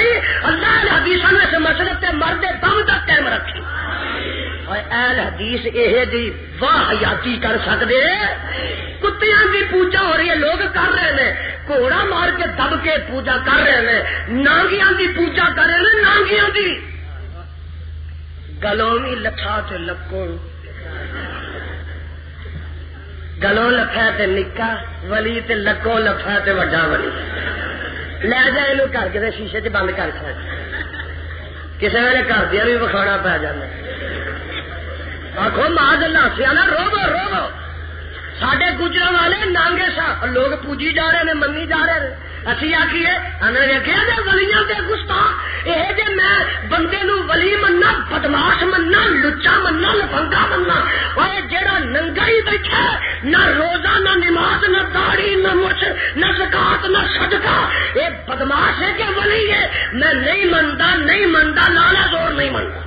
اللہ حدیثاں نے اس مسلک تے مرد دم تک قائم رکھی. اور اہل حدیث یہ جی واہ حیاتی کر سکتے. کتیاں کی پوجا ہو رہی ہے, لوگ کر رہے ہیں, گھوڑا مار کے دب کے پوجا کر رہے ہیں, نانگیاں کی پوجا کر رہے ہیں. نانگیاں کی گلوں بھی لکھا تے لکوں گلوں لفا تے نکا ولی تے لکوں لفا تے وڈا ولی. لے جا یہ کر کے شیشے چ بند کر کے کسی ویلے گھر دیا بھی وکھانا پی جانا. آخو ماں اللہ سیاح روو روو سڈے گجرا والے نانگے سا لوگ پوجی جا رہے ہیں منی جا رہے ہیں. اسی آخیے ہمیں ویکیا جی ولیاں دے گستاخ یہ جی میں بندے نو ولی مننا بدماش مننا لچا مننا لفنگا مننا. اور جیڑا ننگا ہی بیٹھا نہ روزہ نہ نماز نہ داڑھی نہ مچھ نہ زکات نہ صدقہ یہ بدماش ہے کہ ولی ہے؟ میں نہیں منتا نہیں منتا لالا زور نہیں منتا.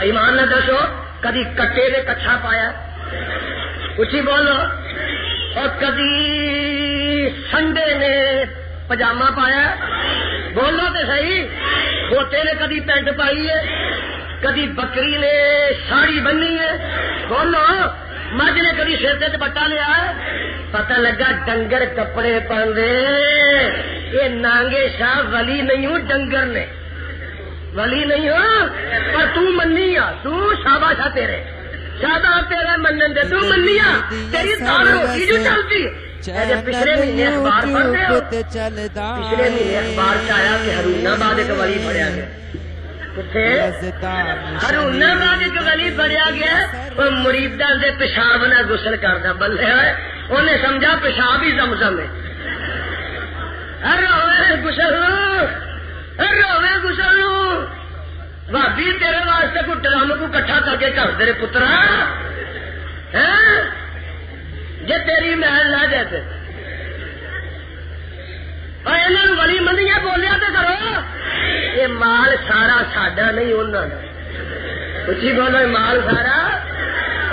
ایمان نہ دسو کدی کٹے نے کچھا پایا اچھی بولو, اور کدی سنڈے نے پجامہ پایا بولو تو صحیح. کھوتے نے کدی پینٹ پائی ہے, کدی بکری نے ساڑی بنی ہے بولو. مجھ نے کدی سر سے دوپٹہ لیا ہے. پتہ لگا ڈنگر کپڑے پہن دے. یہ نانگے شاہ ولی نہیں ہوں ڈنگر نے ولی نہیں ہو پر تو منی آ تو شاباش تیرے شاباش تیرے منن دے تو منی آ تیری دال روٹی جو چلتی. پچھلے مہینے اخبار پڑھتے ہو پچھلے مہینے اخبار سے آیا کہ ہرون آباد ایک ولی پڑیا گیا. ہرون آباد ایک ولی پڑیا گیا اور مریداں دے پیشاب نہ غسل کردا بلے ہوئے انہیں سمجھا پیشاب ہی زمزم ہے. ہر غسل روے گسلو بھابی تیرے واسطے کو ڈرام کو کٹھا کر کے کر دے پترا جی تیری محل نہ جیسے اور انہوں ولی منیا بولیا تو کرو. یہ مال سارا ساڈا نہیں انہوں کا. اچھی بولو مال سارا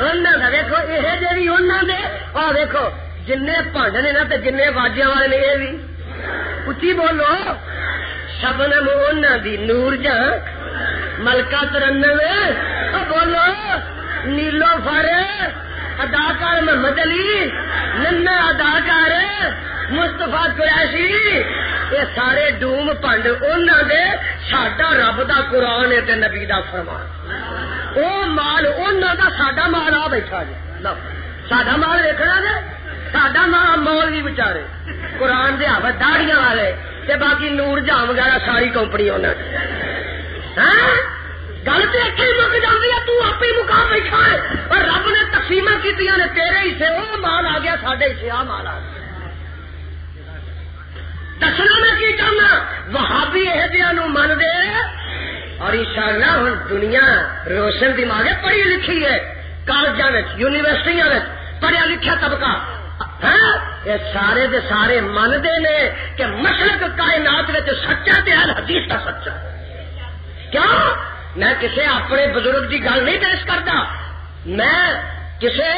انہوں کا. دیکھو یہ جی انہوں نے اور دیکھو جن پانڈ نے نا جن واجیاں والے نے یہ بھی اچھی بولو. شبنم انہوں دی نور جہاں ملکہ ترنم بولو نیلو فر اداکار محمد علی ننا اداکار مستفا قریشی یہ سارے ڈوم پنڈ انہوں دے. ساڈا رب دا قرآن ہے تے نبی دا فرمان. وہ مال انہوں دا ساڈا مال آ بیٹھا جی. ساڈا مال دیکھنا جی ساڈا مال مول بھی بچارے قرآن دے آوت داڑیاں والے تے باقی نور جہاں وغیرہ ساری کمپنی انہوں نے. گل تو اتنے ہی مک جاتی ہے. تو آپ ہی مقام بیٹھا ہے اور رب نے تقسیم کی تیرے حصے وہ مال آ گیا ساڈے حصے آ مال آ گیا. دسنا میں کی چاہنا وہابی یہ من دے. اور انشاءاللہ ہوں دنیا روشن دماغ پڑھی لکھی ہے کالجوں یونیورسٹیاں پڑھیا لکھا طبقہ ہاں یہ سارے دے سارے مانتے نے کہ مشرق کائنات میں سچا تے اہل حدیث کا سچا. کیا میں کسی اپنے بزرگ کی گل نہیں پیش کرتا, میں کسی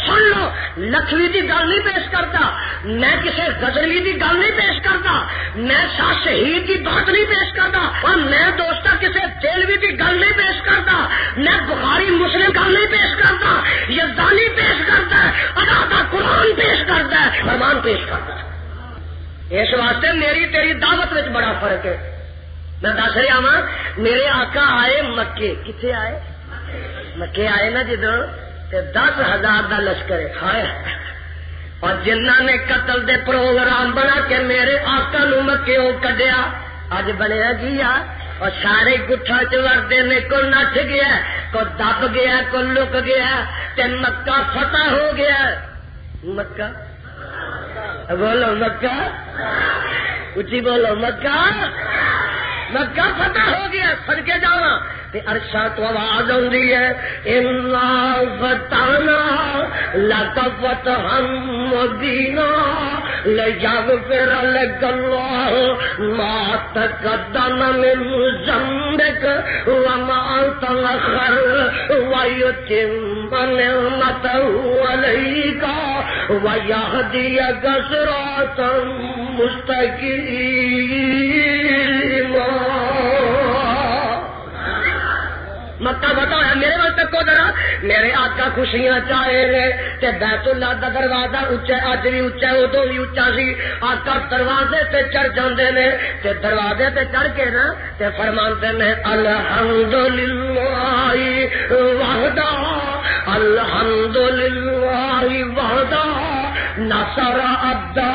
سن لو لکھوی کی گل نہیں پیش کرتا, میں کسی غزنوی کی گل نہیں پیش کرتا, میں شاہ شہید کی بات نہیں پیش کرتا, اور میں دوستہ کسی دہلوی کی گل نہیں پیش کرتا, میں بخاری مسلم گل نہیں پیش کرتا, یزدانی پیش کرتا ہے, ادا قرآن پیش کرتا ہے, فرمان پیش کرتا ہے. اس واسطے میری تیری دعوت میں بڑا فرق ہے. میں دس رہا ہاں میرے آقا آئے مکے, کتنے آئے مکے آئے نا جدھر 10,000 کا لشکر ہے, اور جنہ نے قتل دے پروگرام بنا کے میرے آقا نو مکے کڈیا اج بنیا جی آ, اور سارے گٹھا چڑھتے نے, کو نچ گیا, کو دب گیا, کو لک گیا, تے مکہ فتح ہو گیا. مکہ بولو, مکہ اچھی بولو, مکہ مکہ فتح ہو گیا. سڑکے جانا عرشا تو آواز آتی ہے, انا فتحنا لک فتحا مبینا لیغفر لک اللہ ما تقدم من ذنبک وما تأخر ویتم نعمتہ علیک ویہدیک صراطا مستقیما. مکہ بتایا میرے واسطے کو ذرا, میرے آقا خوشیاں چاہے نے تے بیت اللہ دا دروازہ اچا, اج بھی اچا, ادو بھی اچا سی. آقا دروازے تے چڑھ جاندے نے, تے دروازے تے چڑھ کے نا تے فرماندے نے الحمدللہ وحدہ, الحمدللہ وحدہ نصر عبدہ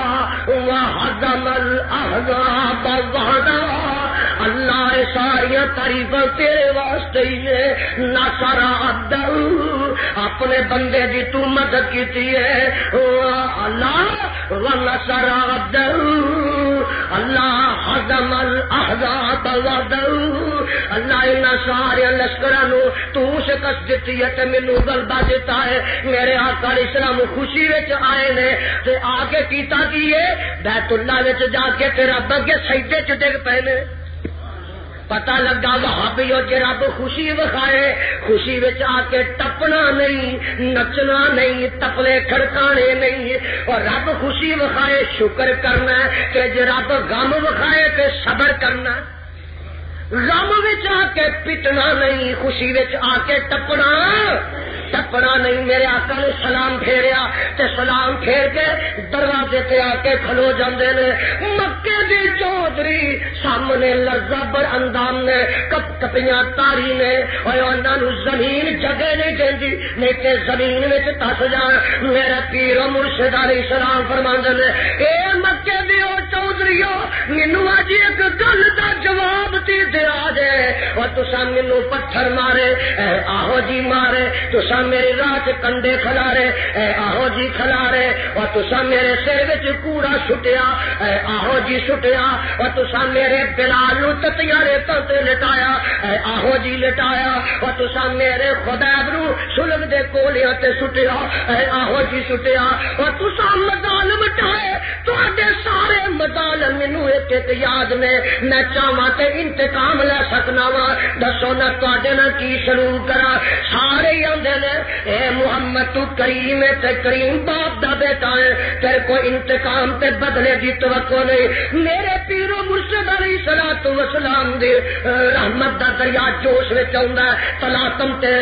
وہزم الاحزاب وحدہ. اللہ ساری تعریف تیرے واسطے ہی ہے. نصر عبدہ, اپنے بندے دی تو مدد کیتی ہے اللہ. ونصر عبدہ, اللہ حزم الاحزاب وحدہ, اللہ ان سارے لشکراں نو تو شکست دیتی ہے تے مینوں غلبہ دیتا ہے. میرے آقا علیہ السلام خوشی وچ آئے نے تے آ کے کیتا کی ہے, بیت اللہ وچ جا کے تے رب اگے سجدے چ ڈگ پے نے. پتہ لگا وہابیو جے رب خوشی وکھائے, خوشی وچ آ کے ٹپنا نہیں, نچنا نہیں, تپلے کھڑکانے نہیں, اور رب خوشی وکھائے شکر کرنا ہے, کہ جے رب غم وکھائے تے صبر کرنا ہے. غم وچ آ کے پٹنا نہیں, خوشی وچ آ کے ٹپنا ٹپنا نہیں. میرے آقا نے سلام پھیریا تے سلام پھیر کے دروازے تے آ کے کھلو جاندے نے. مکے دی چودھری سامنے لرزا بر اندام نے, کپ کپیاں تاری نے, اور انہاں نو زمین جگہ نہیں دیندی, نہیں تے زمین وچ تس جان. میرے پیر و مرشد علیہ السلام فرماندے نے, اے مکے دی او چودھریو مینوں اج ایک گل دا جواب تے دیا جے, اور تساں مینوں پتھر مارے اے آہو جی مارے, تساں میری راہ کنڈے کھلارے اے آہو جی کھلارے, اور تساں میرے سر وچ کوڑا سٹیا اے آہو جی سٹیا, اور تساں میرے بلال نو تتیاں ریتاں تے لٹایا اے آہو جی لٹایا, اور تساں میرے خدیب نو سلگ دے کولیاں تے سٹیا اے آہو جی سٹیا, اور تساں مظالم ٹھائے تواڈے سارے مظالم مینوں ایک ایک یاد نے. میں چاہواں تے انتقام لے سکنا وا, دسو نا تواڈے نال کی شروع کراں. سارے ہی آندے نے اے محمد تو کریم ہے تے کریم باپ دا بیٹا ہے, تیرے کو انتقام تے بدلے دی توقع نہیں. میرے پیر و مرشد علیہ الصلوۃ والسلام دی رحمت دا دریا جوش وچ آوندا ہے, تلاطم تے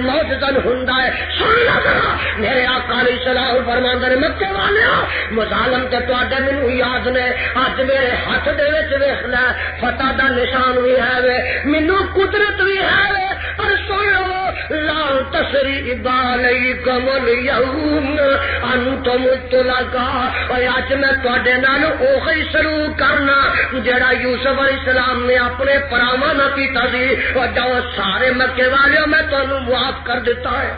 معجزن ہوندا ہے. سن لگا میرے آقا علیہ السلام فرماندے نے, مکے والےو مظالم تے تواڈے مینوں یاد نے, اج میرے ہاتھ دے وچ ویکھ لے فتح دا نشان بھی ہے وے, مینوں قدرت بھی ہے وے, پر سن لو لا تسریب علیکم اليوم انتم طلقاء. اور اج میں تواڈے نال اوہی شروع کرنا جڑا یوسف علیہ السلام نے اپنے پراواں نال کیتا سی, اور جاؤ سارے مکے والےو میں تانوں معاف کر دیتا ہے.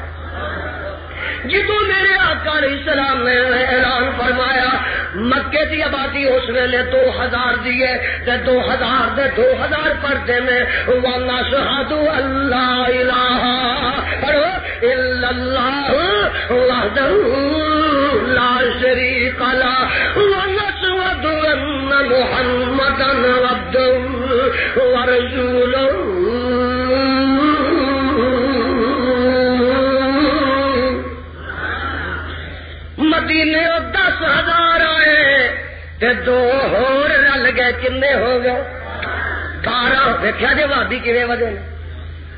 جدو میرے آقا علیہ السلام نے اعلان فرمایا مکے کی آبادی اس ویلے 2000 دی ہے تے 2000 دے 2000 پڑھتے میں وَنَشْهَدُ أَلَّا إِلَٰهَ إِلَّا اللَّهُ وَحْدَهُ لَا شَرِيكَ لَهُ وَنَشْهَدُ أَنَّ مُحَمَّدًا عَبْدُهُ وَرَسُولُهُ مدینے 10,000 آئے تے 2 ہور رل گئے کنے ہو گئے 12 دیکھا جی وادی کیویں ودے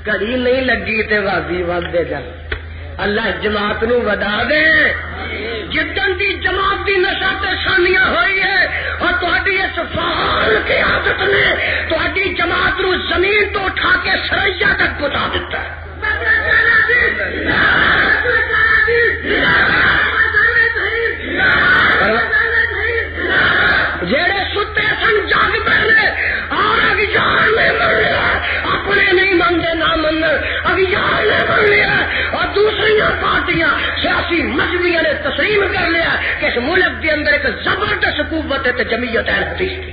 کڑی نہیں لگی تے وادی ودے جان اللہ جماعت نو ودا دے جدن دی جماعت دی نشاط شانیاں ہوئی ہے اور تہاڈی اس فعال قیادت نے تہاڈی جماعت نو زمین تو اٹھا کے سریا تک پہنچا دیتا ہے جڑے ستے سن جگ پہلے اور اگیار نے من لیا اپنے نہیں منتے نہ من اگیار نے من لیا اور دوسری پارٹیاں سیاسی مذہبیاں نے تسلیم کر لیا کہ اس ملک کے اندر ایک زبردست قوت ہے جمعیت اہل حدیث کی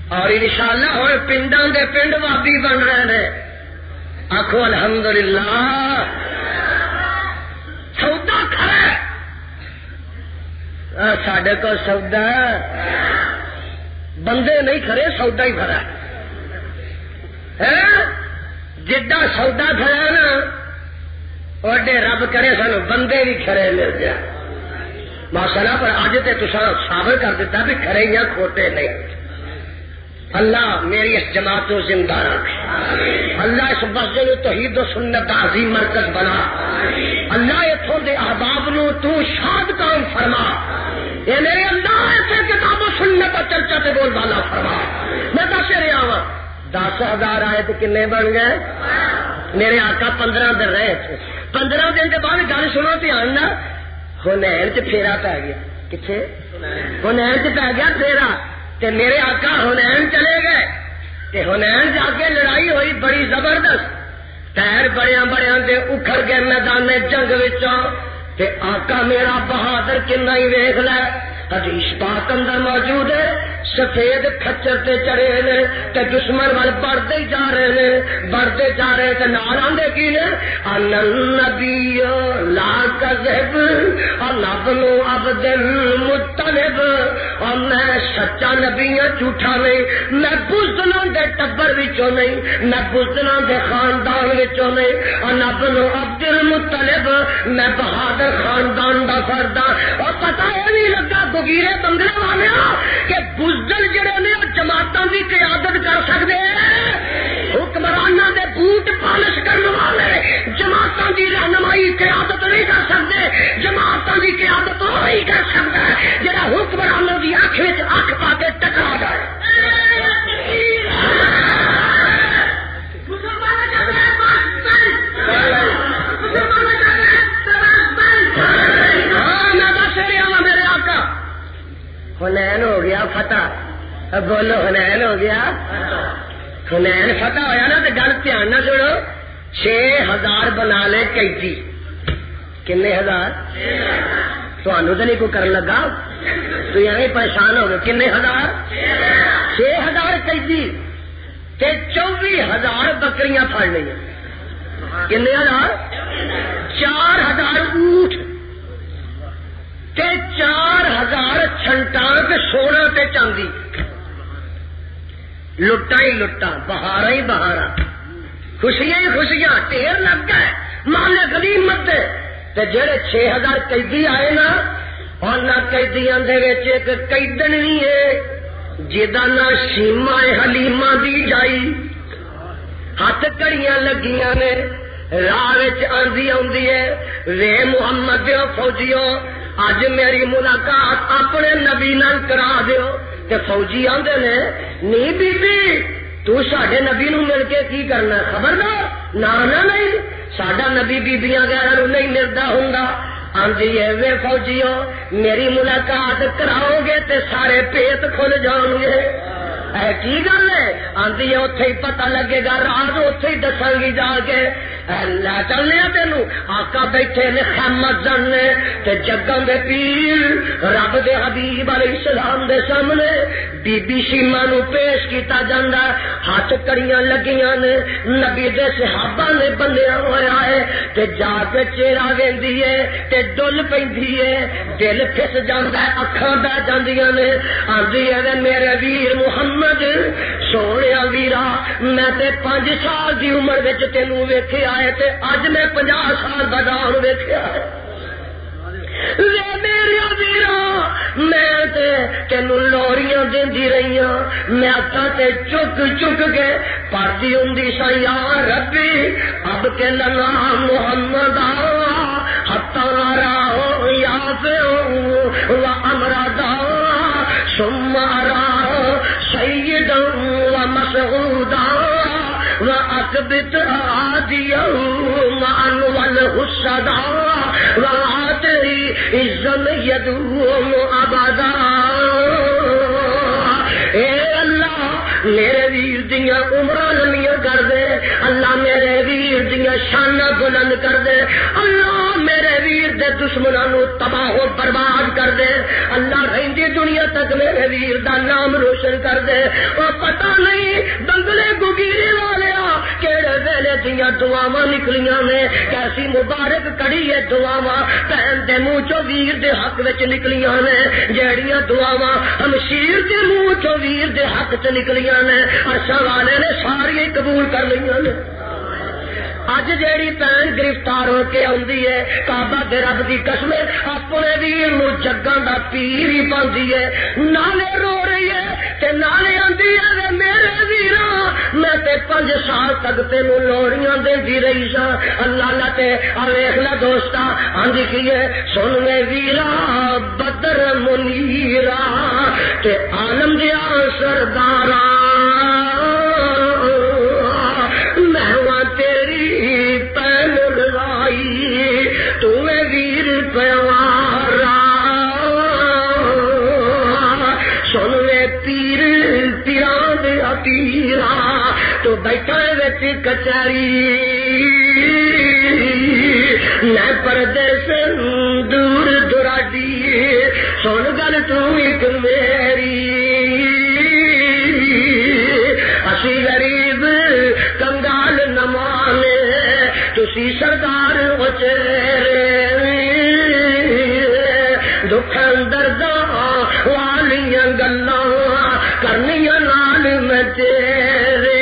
اور انشاءاللہ ہوں پنڈاں دے پنڈ وابی بن رہے ہیں آخو الحمدللہ سودا کھڑا سڈے کو سودا بندے نہیں کھڑے سودا ہی کھڑا جڈا سودا کھڑا نا اوڈے رب کرے سانو بندے بھی کھڑے مل جائے ماشاءاللہ پر اج تے تساں ثابت کر دیتا بھی کھڑے یا کھوٹے نہیں اللہ میری اس جماعت کو زندہ رکھ اللہ اس مسجد توحید و سنت کا عظیم مرکز بنا اللہ اتوں کے احباب نو تو شاد کام فرما یہ میرے اللہ ایسے کتاب و سنت اور چرچا سے بول بالا فرما میں دس رہا ہوں 10,000 آئے تو کنے بن گئے میرے آقا 15 دن رہے 15 دن کے بعد گل سنو دھیان نہ ہنین چ پھیرا پی گیا کتنے ہنین چ پی گیا پھیرا تے میرے آقا ہنین چلے گئے تے ہنین جا کے لڑائی ہوئی بڑی زبردست پیر بڑیاں بڑیاں دے اکھڑ گئے میدان جنگ وچوں تے آقا میرا بہادر کنا ہی ویکھ لے حدیث پاک اندر موجود ہے سفید کھچر تے چڑھے نے تے دشمن وال بڑھتے جا رہے تے نال آندے کی نے ان النبی لا کذب ان ابن عبد المطلب اور میں سچا نبی ہوں جھوٹا نہیں میں بزدلاں دے ٹبر وچوں نہیں میں بزدلاں دے خاندان وچوں نہیں ان ابن عبد المطلب میں بہادر خاندان دا فرد ہاں اور پتہ نہیں لگا بغیرے بنگلے والے کہ بزدل جڑے نے جماعتاں دی قیادت کر سکدے حکمراناں دے بوٹ پالش کرنے والے جماعتاں دی رہنمائی قیادت نہیں کر سکتے جماعتاں دی قیادت وہی کر سکتا ہے جڑا حکمرانوں دی اکھ وچ اکھ پا کے ٹکرا جائے حنین ہو گیا فتح بولو حنین ہو گیا حنین فتح ہویا نا تو گل دھیان نہ سنو 6,000 بنا لے قیدی کنے ہزار تمہوں تو نہیں کوئی کرن لگا تو یعنی پریشان ہو گئے کنے ہزار 6,000 قیدی تے 24,000 بکریاں پھڑ لیا کنے ہزار 4,000 اونٹ تے 4,000 چھنٹان تے سونا تے چاندی لٹا ہی لٹا بہارا ہی بہارا خوشیاں ہی خوشیاں ٹھیر لگ گئے مال غنیمت دے تے جڑے 6,000 قیدی آئے نا اور نہ قیدیاں دے وچ ایک قیدن نہیں ہے جدا نہ شیما حلیمہ دی جائی ہاتھ کڑیاں لگیاں نے راہ وچ آندی آندی ہے وے محمد دیو فوجیو اج میری ملاقات اپنے نبی نال کرا دیو تے فوجی آندے نے نہیں بی بی تو ساڈے نبی نو مل کے کی کرنا خبردار نہ نہیں ساڈا نبی بیبیاں غیراں نو نہیں ملدا ہوندا آندی ہے وے فوجیو میری ملاقات کراؤ گے تے سارے پیت کھل جان گے کی گل ہے آندی ہے اوتھے ہی پتہ لگے گا راز اوتھے ہی دساں گی جا کے لے چلنے تینوں آقا بیٹھے نے خیمت جانے تے جگاں دے پیر رب دے حبیب علیہ السلام دے سامنے بی بی شیما نو پیش کیتا جاندا ہاتھ کڑیاں لگیاں نے نبی دے صحابہ نے بنیا ہویا ہے تے جا کے چہرہ ویندی ہے تے ڈل پیندی ہے دل پھس جاندا ہے اکھاں بہ جاندیاں نے آندی ہے میرے ویر محمد سونیا ویرا میں تے 5 سال دی عمر وچ تینوں ویکھیا ہے تے اج میں 50 سال دا جان ویکھیا ہے میرے ویرا میں تینوں لوریاں دیندی رہی ہوں میں ہاتھاں تے چک چک کے پڑھتی ہوندی سا یا ربی اب کے لنا محمد حتی راہ یافع و امرادا ثم راہ سیدا و مسعودا وَأَكْبِتْ آدِيَهُ مَعًا وَالْحُسَّدَا وَآتِهِ إِذًّا يَدُومُ أَبَدًا اے اللہ میرے ویر دیاں عمراں لمیاں کر دے اللہ میرے ویر دیاں شاناں بلند کر دے اللہ میرے ویر دے دشمناں نو تباہ و برباد کر دے اللہ رہندی دنیا تک میرے ویر دا نام روشن کر دے او پتہ نہیں دنگلے گگیرے والیا کیڑے ویلے دیاں دعاواں نکلیاں نے کیسی مبارک کڑی ہے دعاواں بہن دے منہ چوں ویر دے حق وچ نکلیاں نے جیڑیاں دعاواں ہمشیر دے منہ چوں ویر دے حق چ نکلیاں نے عرشاں والے نے ساری قبول کر لیاں نے اج جیڑی بہن گرفتار ہو کے آندی ہے کعبہ دے رب دی قسم اپنے ویر نو جگاں دا پیر ہی پاندی ہے نالے رو رہی ہے تے نالے آندی ہے میرے ویرا میں تے 5 سال تک تینوں لوڑیاں دیندی رہی سا اللہ اللہ تے آ ویکھ لے دوستا آندی کی ہے سن میں ویرا بدر منیرا تے عالم دیا سردارا میں تیری پہن رضائی تمہیں ویر پیارا سن میں پیر پیران دیا پیرا تو بیٹھا وچ کچہری میں پردے سے دور دراڈی سن گل تم ایک میری اسی غریب کنگال نمانے تسی سردار اچیرے دکھن درداں والیاں گلاں کرنیاں نال میں تیرے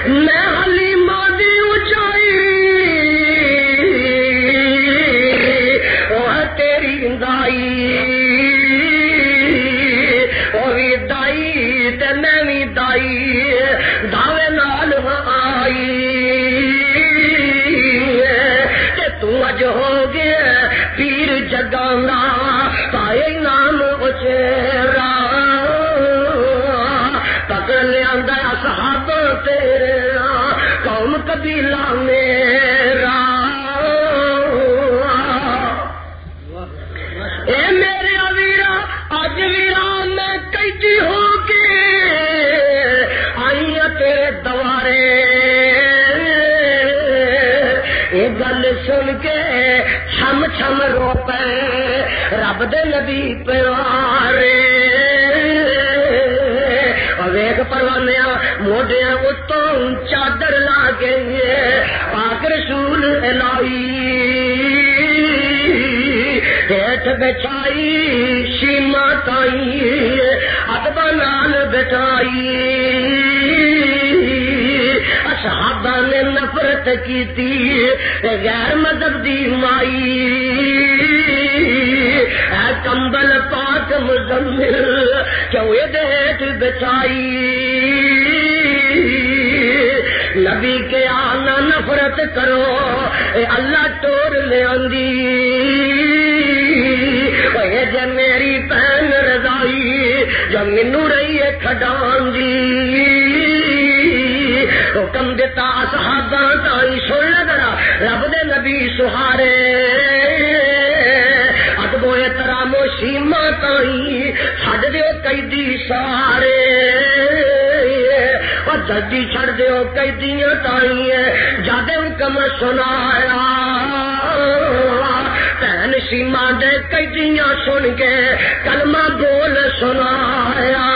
میں حلیمہ دی اونچائی وہ تیری دائی دائی تے میں بھی دائی دعوے نال آئی تے تو اج ہو گیا پیر جگانا پائے نام اچیرا پکڑ لیا صحاب تیرے قوم قبیلہ میرا اے میرے ویرا اج ویرا میں قیدی ہو کے آئی تیرے دوارے یہ گل سن کے چھم چھم رو پے رب دے نبی پیارے ویک پروانیا موڈیا اتوں چادر لا کے پاک رسول الہی ہیٹھ بچائی شیما تائی ادب نال بٹائی اصحابہ نے نفرت کی تھی غیر مذہب دی مائی اے کمبل پاک مزمل کیوں یہ ہیٹھ بچائی نبی کے آنا نفرت کرو اے اللہ توڑ لے آندی جے میری بہن رضائی جو مینو رہی ہے کھڈان دی حکم دیتا اصحاباں تائی سن لگا رب دے نبی سہارے ادب و احترام و شیما تائی چھڈ دیو قیدی سارے جلدی چھڑ دیو قیدیاں تائی ہے جد حکم سنایا تین سیما دے قیدیاں سن کے کلمہ بول سنایا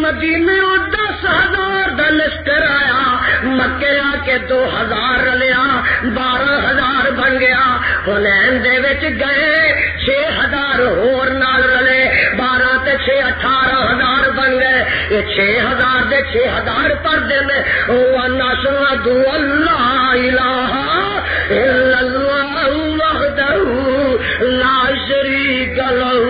مدینے 10,000 دا لشکر آیا مکے آ کے 2,000 رلیا 12,000 بن گیا حنین دے وچ گئے 6,000 ہور نال رلے 12 تے 6 18,000 بن گئے یہ 6,000 دے 6,000 پردے میں وَنَشْهَدُ أَن لَّا إِلَٰهَ إِلَّا اللَّهُ وَحْدَهُ لَا شَرِيكَ لَهُ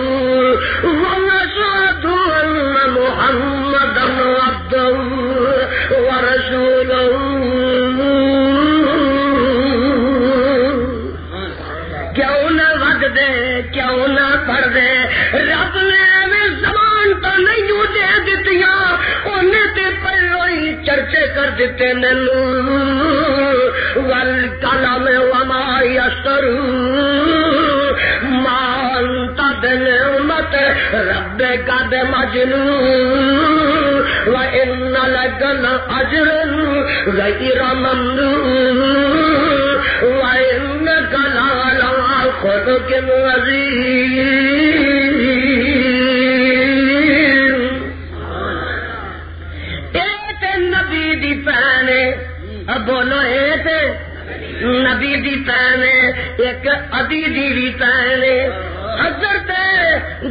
وَنَشْهَدُ أَنَّ محمدًا عبده ورسوله کیوں نہ وڈ دے کیوں نہ پڑھ دے رب نے میں زبان تو نہیں دے دتیاں انہیں تے پہلو ہی چرچے کر دیتے ننو والکلام وما یسرون ما انت بنعمت ربک بمجنون وان لک لاجرا غیر ممنون وانک لعلی خلق عظیم ایت نبی دی پہنے اب بولو ایت نبی دی پہنے ایک ادی دی بھی پہنے حضرت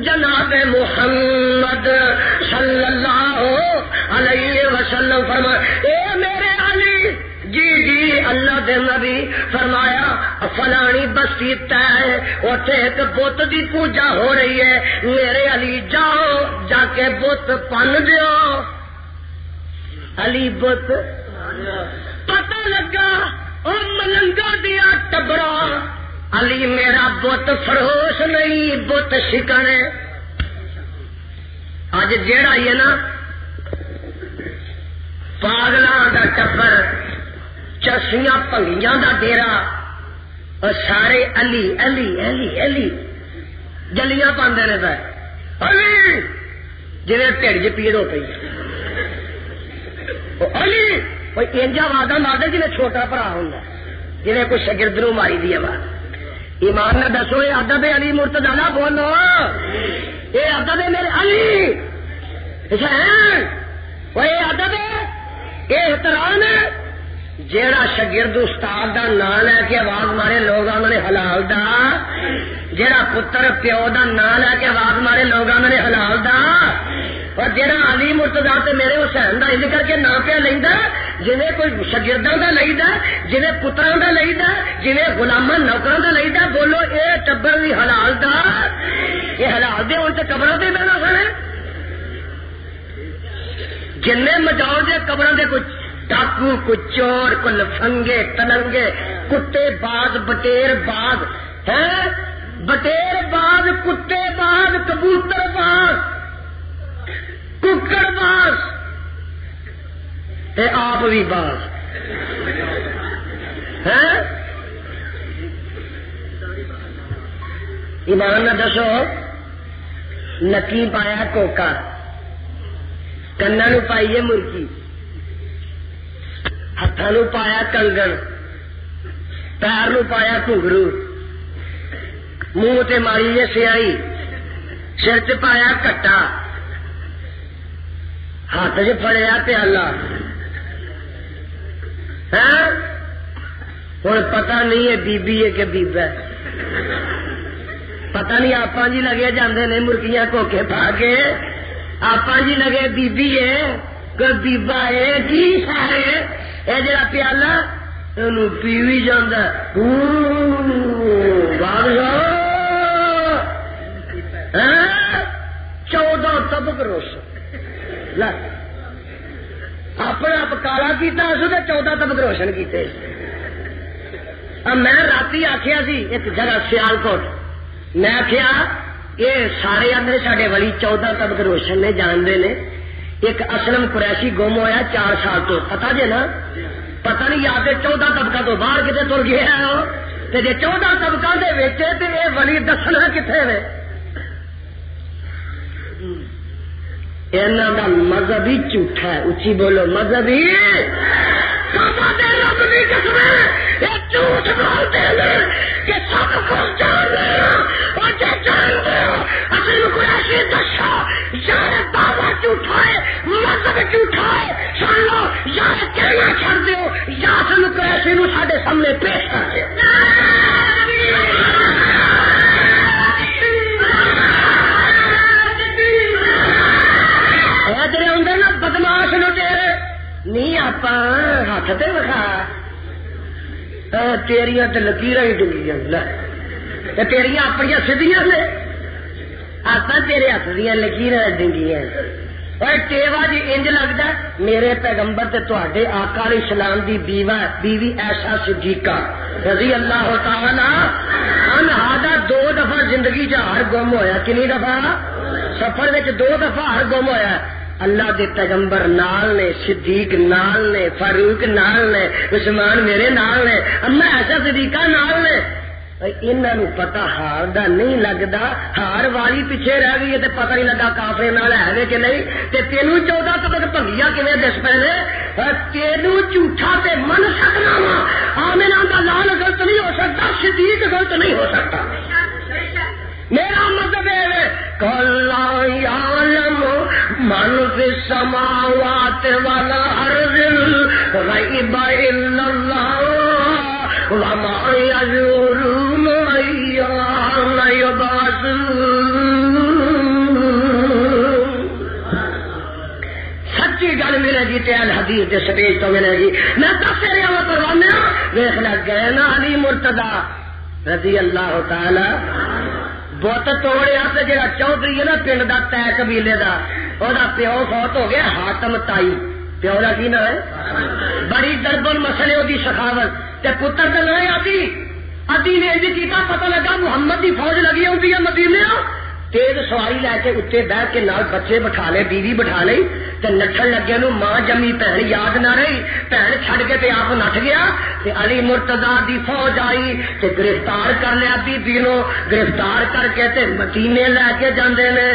جناب محمد صلی اللہ علیہ وسلم فرمایا اے میرے علی جی جی اللہ دے نبی فرمایا فلانی بستی تے اوتھے ایک بت دی پوجا ہو رہی ہے میرے علی جاؤ جا کے بت پن دیو علی بت پتہ لگا اور ملنگا دیا ٹبرا علی میرا بت فروش نہیں بت شکن ہے اج جیڑا ہی ہے نا پاگلاں دا ٹبر چرسیاں پنگیاں دا ڈیرا اور سارے علی علی علی علی جلیاں پاندے نے پہ علی جی پیڑ جی پیڑ ہو پی علی انجا وعدہ مارتا جی چھوٹا برا ہوں جنہیں کوئی شگرد نو ماری دی آواز ایمان نہ دسو یہ ادب علی مرتضی نہ بولو یہ ادب میرے علی یہ ادب یہ احترام ہے جیڑا شگرد استاد دا نام لے کے آواز مارے لوگ آنے حلال دا جیڑا پتر پیو دا نام لے کے آواز مارے لوگ آنے حلال دا اور جیڑا علی مرتضی تے میرے حسین دا ذکر کے نام پہ لیندا جویں کوئی شاگرداں دا لیندا جویں پتراں دا لیندا جویں غلاماں نوکراں دا لیندا بولو اے ٹبر وی حلال دا یہ حلال دے ہن تے قبراں تے بہنا سنے جننے مجاؤ دے قبراں دے کچھ ڈاکو کچھ چور کل فنگے تلنگے کتے باز بٹیر باز ہیں بٹیر باز کتے باز کبوتر باز ککڑ باز اے آپ بھی باز ہیں ایمان نہ دسو نکی پایا کوکا کنا نو پائیے مرکی ہاتھوں نو پایا کنگن پیر نو پایا گھنگرو منہ تے ماری ہے سیائی سر تے پایا کٹا ہاتھ چ پڑیا پیالہ ہوں پتا نہیں ہے بی بی ہے کہ بیبا پتا نہیں آپ جی لگے جاندے نے مرکیاں کوکے پا کے آپ جی لگے بی بی ہے کوئی بیبا ہے جی سارے یہ جڑا پیالہ پی بھی جانا چودہ طبق روشن اپنا آپ کالا کیتا اس نے 14 طبق روشن کیتے میں رات آخیا سی ایک جگہ سیالکوٹ میں آخیا یہ سارے آدھے سڈے والی 14 طبق روشن نے جانتے نے ایک اسلم قریشی گم ہویا 4 سال تو پتا جی نا پتا نہیں یا 14 طبقہ تو باہر کتنے تر گیا تے جے 14 طبقاں دے وچ تے اے ولی دسنا کتنے وے انہاں دا مذہب ہی جھوٹا ہے. اچھی بولو مذہب ہی رب کی قسم یہ جھوٹ بولتے ہیں کہ سب کچھ جان رہے ہیں اور جے جانتے ہو اصل کوئی ایسی دشا یار بابا جھوٹا ہے مذہب جھوٹا ہے سن لو یار کہنا چھڑ دیو یا اصل کوئی ایسی نو ساڈے سامنے پیش کر دیو. جڑے ہوں نا بدماش لٹیرے نہیں آپ ہاتھ تے وکھا تیریاں تے لکیراں ہی ڈنگیاں تے تیریاں اپنیاں سدھیاں نے آپ تیرے ہاتھ دیاں لکیراں ڈنگیاں. اور ٹیوا جی انج لگتا میرے پیغمبر تے تواڈے آقا علیہ السلام دی بیوی عائشہ صدیقہ رضی اللہ تعالی عنہا دا 2 دفعہ زندگی چ ہر گم ہویا. کنی دفعہ سفر وچ 2 دفعہ ہر گم ہویا. اللہ دے پیغمبر نال نے صدیق نال نے فاروق نال نے عثمان میرے نال نے اما عائشہ صدیقہ نال نے. انہاں نوں پتہ ہار دا نہیں لگدا ہار والی پیچھے رہ گئی تے پتہ نہیں لگا کافرے نال ہے کہ نہیں تے تینوں 14 تک بھنگیا کیویں دس پے تینوں جھوٹا تے من سکنا وا. آمنہ دا لال غلط نہیں ہو سکتا صدیق غلط نہیں ہو سکتا. میرا مطلب ہے کلا یعلم من فی السماوات والارض الغیب الا اللہ وما یشعرون ایان یبعثون. سچی گل ملے گی تے الحدیث دے سٹیج تو ملے گی. میں دس رہا ہوں پروانے ویخ لگ گئے نا علی مرتضی رضی اللہ تعالی بت توڑیا تے جڑا چودھری ہے نا پنڈ دا تے قبیلے دا او دا پیو فوت ہو گیا حاتم تائی. پیو دا کی نام ہے بڑی دربن مسئلے دی سخاوت تے پتر دا نام آدی ادی نے انج کیتا پتہ لگا محمد دی فوج لگی ہوندی ہے مدینے تیز سواری لے کے اتنے بہ کے نال بچے بٹھا لے بیوی بٹھا لئی تے نچن لگے نو ماں جمی بہن یاد نہ رہی بہن چھڈ کے تے آپ نٹ گیا تے علی مرتضی دی فوج آئی تے گرفتار کر لیا بیبی نو. گرفتار کر کے تے مدینے لے کے جاندے نے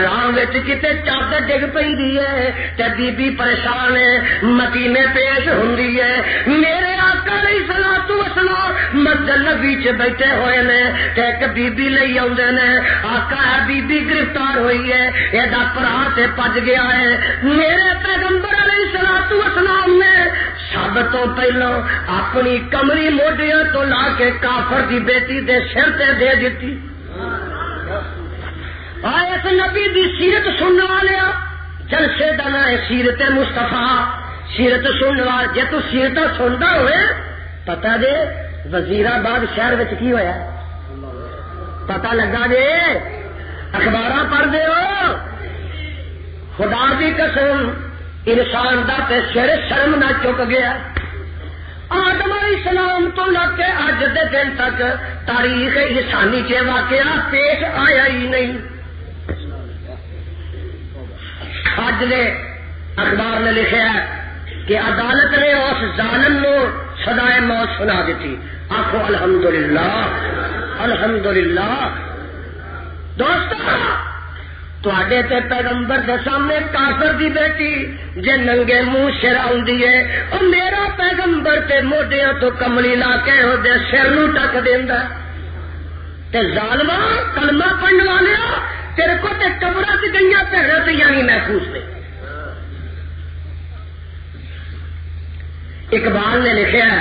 راہ وچ کتے چادر ڈگ پیندی ہے تے بیبی پریشان ہے مدینے پیش ہوندی ہے. میرے آقا علیہ الصلوۃ والسلام مسجد نبی چ بیٹھے ہوئے نے تے ایک بیبی لئی آوندے نے آقا ہے بیبی گرفتار ہوئی ہے یہ پرا سے پج گیا ہے. میرے پیغمبر علیہ الصلوۃ والسلام نے سب تو پہلو اپنی کمری موڈیاں تو لا کے کافر دی بیٹی دے سر تے دے دیتی. اس نبی دی سیرت سننے والے جلسے دا نام ہے سیرت مصطفیٰ. سیرت سننے والے جے تو سیرت سنتا ہوئے پتہ دے وزیرآباد شہر وچ کی ہویا پتہ لگا دے اخبار پڑھ دے ہو. خدا دی قسم انسان دا تے سر شرم نہ چک گیا. آدم علیہ السلام تو لگ کے اج دے دن تک تاریخ انسانی کے واقعہ پیش آیا ہی نہیں. اج دے اخبار نے لکھا ہے کہ عدالت نے اس ظالم نو سزائے موت سنا دیتی. آخو الحمدللہ الحمدللہ. دوستو تواڈے تے پیغمبر دے سامنے کافر دی بیٹی جے ننگے منہ سر آندی ہے او میرا پیغمبر تے موڈیاں تو کملی لا کے او دے سر نو ٹک دیندا تے ظالما کلمہ پڑھن والیا تیرے کو تے قبراں تے گئیاں بھیڑاں تے یعنی محفوظ نے. اقبال نے لکھا ہے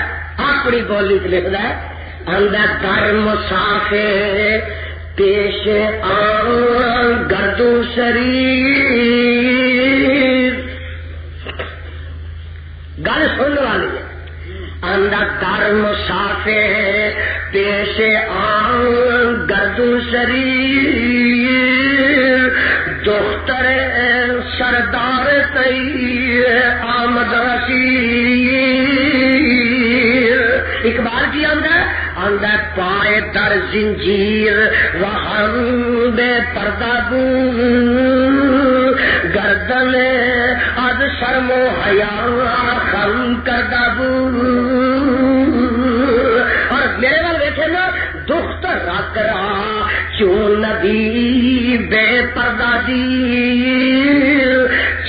اپنی بولی چ لکھدا ہے اندر در مسافر پیش آن گردو شریف. گل سن والی ہے اندر در مسافر پیش آن گردو شریف دختر سردار تی آمد رسید. اقبال کی اندر پائے در زنجیر وہم بے پردہ گردن از شرم و حیا خم کردہ. اور میرے وال بیٹھے کرا کیوں نبی بے پردہ دی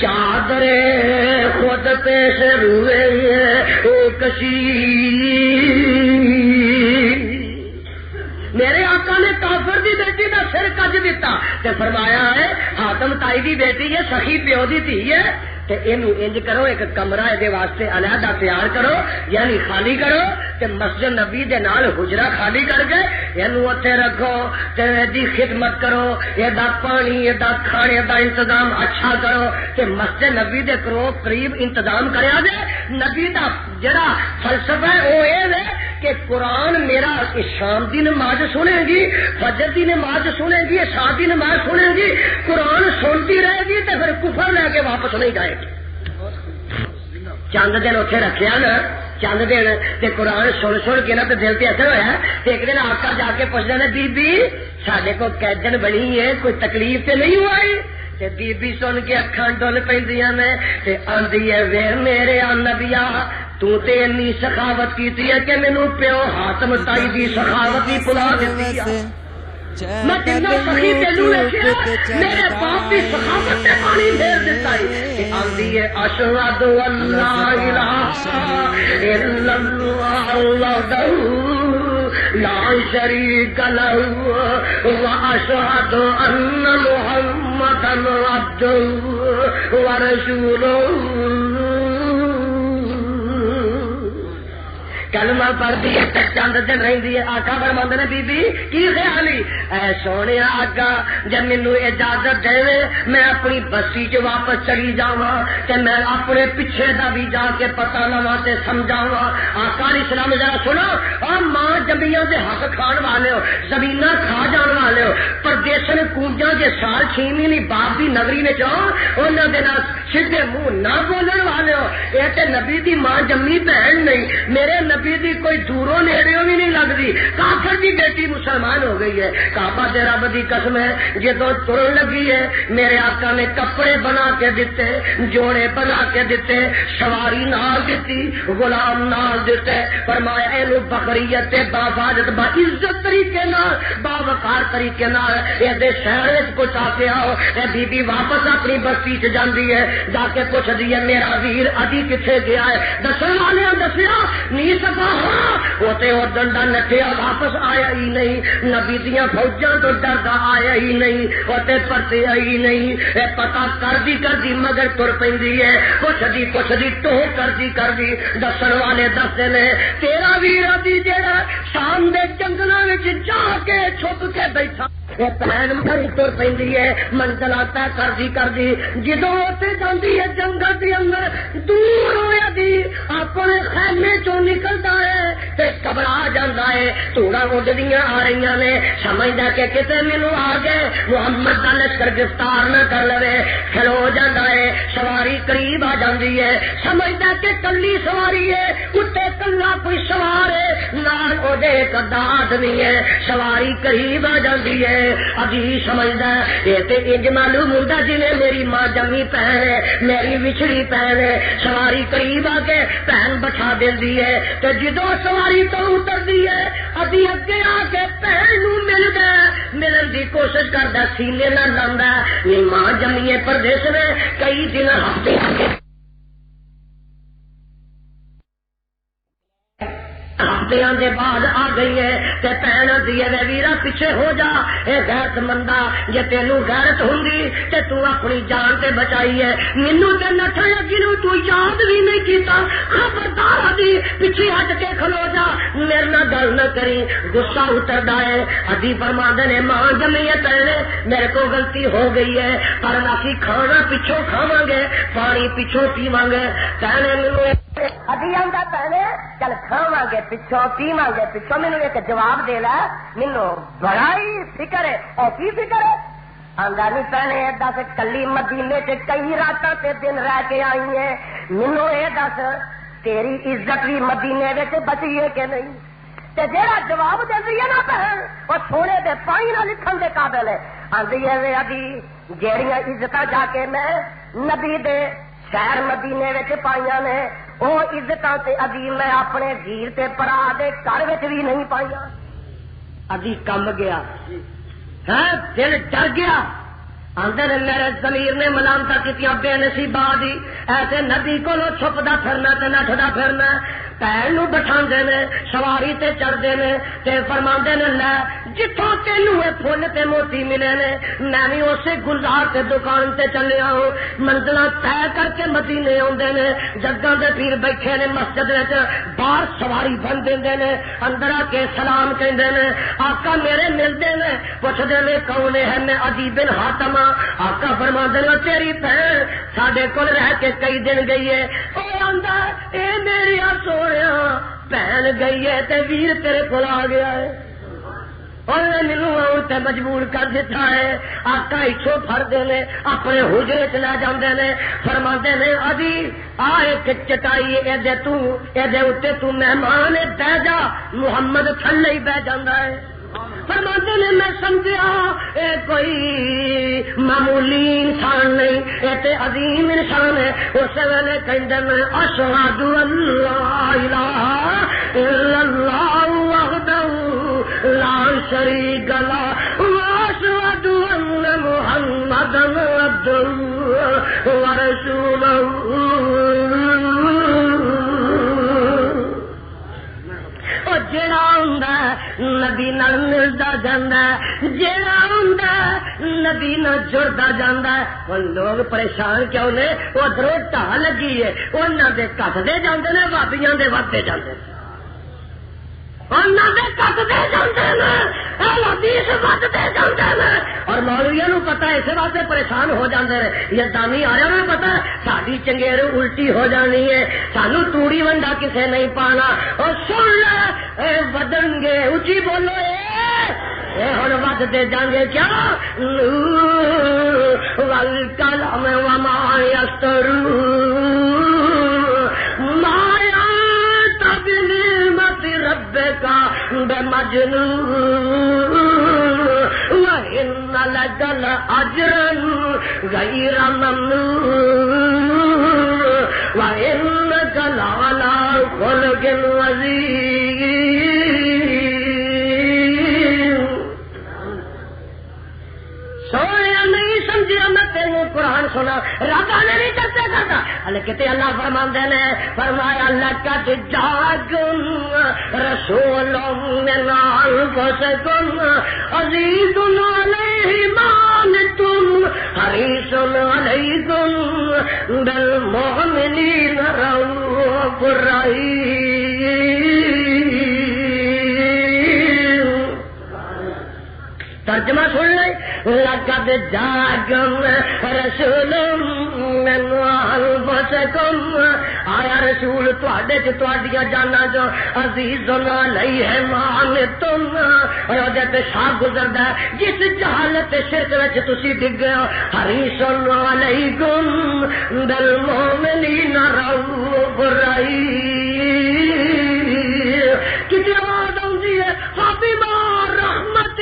چادر خود پیش روئے او کشی میرے آقا نے کافر دی بیٹی دا سر کج دیتا تے فرمایا ہے حاتم تائی دی بیٹی ہے سخی پیو دی تھی ہے تے اینو انج کرو ایک کمرہ دے واسطے علیحدہ تیار کرو یعنی خالی کرو تے مسجد نبی دے نال حجرہ خالی کر کے اینو اوتھے رکھو تے دی خدمت کرو ایدا پانی ایدا کھانے دا انتظام اچھا کرو تے مسجد نبی دے قریب انتظام کریا دے نبی دا جڑا فلسفہ ہے او اے ہے کہ قرآن میرا شام دی نماز سنے گی فجر دی نماز سنے گی عشاء دی نماز سنے گی قرآن سنتی رہے گی تو پھر کفر لے کے واپس نہیں جائے گی چند دن اتنے رکھیا نا چند دن تے قرآن سن کے نا تو دل تے اثر ہویا تے ایک دن آقا جا کے پوچھدا نے بی بی ساڈے کو قیدن بنی ہے کوئی تکلیف تے نہیں ہوئی تے بی بی سن کے اکھاں ڈول پیندیاں نے تے آندی ہے وے میرے نبیا تو تے انی سخاوت کیتی ہے کہ مینوں پیو حاتم تائی دی سخاوت ہی بلا دتی ہے میں جنوں سخی تینوں ویکھیا میرے باپ دی سخاوت تے پانی پھیر دتا ہے کہ آندی ہے اشہد اللہ الہ الا اللہ وحدہ لا شریک لہ واشہد ان محمدا عبدہ ورسولہ کلمہ پڑھتی ہے چند دن رہی ہے آقا فرماندے نے بی بی کی خیالی اے سونے آقا جب مینوں اجازت دے میں اپنی بستی چ واپس چلی جاواں تے میں اپنے پیچھے دا بھی جا کے پتہ لواں تے سمجھاواں آقا علیہ السلام ذرا سنو اور ماں جمیاں دے حق کھان والے ہو زمیناں کھا جان والے ہو پردیسن کونجاں دے سال 6 مہینے باپ دی نگری وچ انہاں دے نال سیدھے منہ نہ بولن والے ہو اے تے نبی دی ماں جمی بہن نہیں میرے نبی دی کوئی دوروں نیڑیوں بھی نہیں لگتی کافر دی بیٹی مسلمان ہو گئی ہے کعبہ دے رب دی قسم ہے جدوں ترن لگی ہے میرے آقا نے کپڑے بنا کے دیتے جوڑے بنا کے دیتے سواری نال دیتی غلام نال دیتے فرمایا اینو بقریت بافاجت با عزت طریقے نال باوقار طریقے نال اے دے شہر وچ پہنچا کے آؤ اے بی بی واپس اپنی بستی چ جاندی ہے جا کے پوچھدی ہے میرا ویر ادی کتھے گیا ہے دسن والے دسیا نہیں سکا وہ ڈنڈا نٹیا واپس آیا ہی نہیں نبی دیا فوجاں تو ڈردا آیا ہی نہیں وہ پرتیا ہی نہیں پتا کردی مگر تر پی ہے پوچھدی ٹو کردی دسن والے دستے نے تیرا ویر ادی جہاں شام دے جنگلوں میں جا کے چھپ کے بیٹھا پہن مری تر پی ہے منزل طے کردی جدو اتنے جاتی ہے جنگل کے اندر دور ہوا دی اپنے خیمے چو نکلتا ہے تے گھبرا جاتا ہے دھوڑا اڈدیاں آ رہی نے سمجھتا کہ کتنے مینو آ گئے محمد کا لشکر گرفتار نہ کر لے کھلو جاتا ہے سواری قریب آ جاتی ہے سمجھتا کہ کلی سواری ہے اتنے کلا کوئی سوار ہے نال وہ کدا آدمی ہے سواری قریب آ جاتی ہے ابھی سمجھدا یہ تے انج معلوم ہوندا جی میری ماں جمی پہن ہے میری وچھڑی پہن ہے سواری قریب آ کے پہن بٹھا دیندی ہے تے جدوں سواری تو اتردی ہے ابھی اگے آ کے پہن نو ملدا ملن دی کوشش کردا سینے نال لاندا یہ ماں جمی ہے پردیس میں کئی دن ہفتے ہفتیاں دے بعد آ گئی ہے تے پہن دی ہے ویرا پیچھے ہو جا اے غیرت مندا جے تینوں غیرت ہوندی تے تو اپنی جان تے بچائی ہے مینوں تے نٹھا جنوں تو یاد بھی نہیں کیتا خبردار دی پیچھے ہٹ کے کھلو جا میرے نال گل نہ کری غصہ اتردا ہے ادی فرماندے نے ماں جمیت ہے میرے کو غلطی ہو گئی ہے پر اسی کھانا پیچھوں کھاواں گے پانی پیچھوں پیواں گے کہنے مینوں ادی آندا پہلے چل کھاواں گے پیچھوں پیواں گے پیچھوں مینوں ایک جواب دے لا مینوں بڑا ہی فکر ہے اور کی فکر ہے آندا نہیں پہلے دس کلی مدینے سے کئی راتاں تے دن رہ کے آئی ہے مینوں اے دس تیری عزت بھی مدینے وچ بچی ہے کہ نہیں تے جیڑا جواب دیندی ہے نا بہن او سونے دے پائی نہ لکھن دے قابل ہے آندی ہے وے ادی جیڑیاں عزتاں جا کے میں نبی دے شہر مدینے وچ پائیاں نے وہ عزتاں تے ادی میں اپنے ویر تے بھرا دے گھر وچ بھی نہیں پائیاں ادھی کم گیا ہے، دل ڈر گیا. آندر میرے ضمیر نے ملامت کی بے نصیبہ دی، ایسے نبی کو چھپدا پھرنا تے نٹدا پھرنا. پیر نو بٹھاندے نے، سواری تے چڑھدے نے تے فرماندے نے لے جتوں تینوں اے پھل تے موتی ملے نے میں بھی اسی گلزار تے دکان تے چلیا ہوں. منزلاں طے کر کے مدینے آندے نے، جگاں دے پیر بیٹھے نے مسجد وچ، باہر سواری بن دیندے نے، اندر آ کے سلام کہندے نے. آقا میرے ملدے نے، پوچھدے نے کون ہے؟ میں عدی بن حاتم. آقا فرماندے نے تیری بہن ساڈے کول رہ کے کئی دن گئی ہے. او آندا اے میری سونیا بہن گئی ہے تے ویر تیرے کول آ گیا ہے، اور مینوں آن تے مجبور کر دیتا ہے. آقا اتوں پھڑدے نے، اپنے حجرے چ لے جاندے نے، فرماندے نے ادی آ ایک چٹائی اے اوتے تو مہمان بہ جا. محمد تھلے ہی بہ جاندا ہے. فرماتے نے میں سمجھا اے کوئی معمولی انسان نہیں، اے تے عظیم انسان ہے. اس ویلے کہندے نے اشہد ان لا الہ الا اللہ وحدہ لا شریک لہ واشہد ان محمدا عبدہ ورسولہ. جڑا ہوندا نبی نال ملدا جاندا، جڑا ہوندا نبی نال جڑدا جاندا. ہن لوگ پریشان کیوں نے؟ ادھروں ٹھا لگی ہے، انہاں دے کٹدے جاندے نے، بابیاں دے ودے جاندے نے، انہاں دے کٹدے جاندے نے، حدیث ودے جاندے نے. اور مولویاں نوں پتہ ہے، اس واسطے پریشان ہو جاندے نے. یہ دانی آ رہا پتہ ہے ساری چنگیر الٹی ہو جانی ہے، سانو توڑی ونڈا کسے نہیں پانا. اور سن لے اے ودن گے، اچھی بولو اے ہن ودتے جان گے کیا؟ والکلام وما یسترون مایا بنعمت ربک بمجنون وإن لك لأجرا غير ممنون وإنك لعلى خلق عظيم. سویا نہیں سمجھا میں تینوں قرآن سنا، راجا نے نہیں کرتے کرتا. لیکن اللہ فرماندے نے، فرمایا لقد جاءکم رسول من انفسکم عزیز علیہ ما عنتم حریص علیکم بالمؤمنین رؤوف رحیم. ترجمہ سن لیں، لقد جاءکم رسول من انفسکم، آیا رسول تواڈے چ تواڈیاں جاناں چ عزیز علیہ ما عنتم، اور اودے تے شاہ گزردا ہے جس جہالت شرک وچ تسی ڈگ گئے ہو. حریص علیکم بالمؤمنین رؤوف رحیم. کتنی آواز آتی ہے فبما رحمت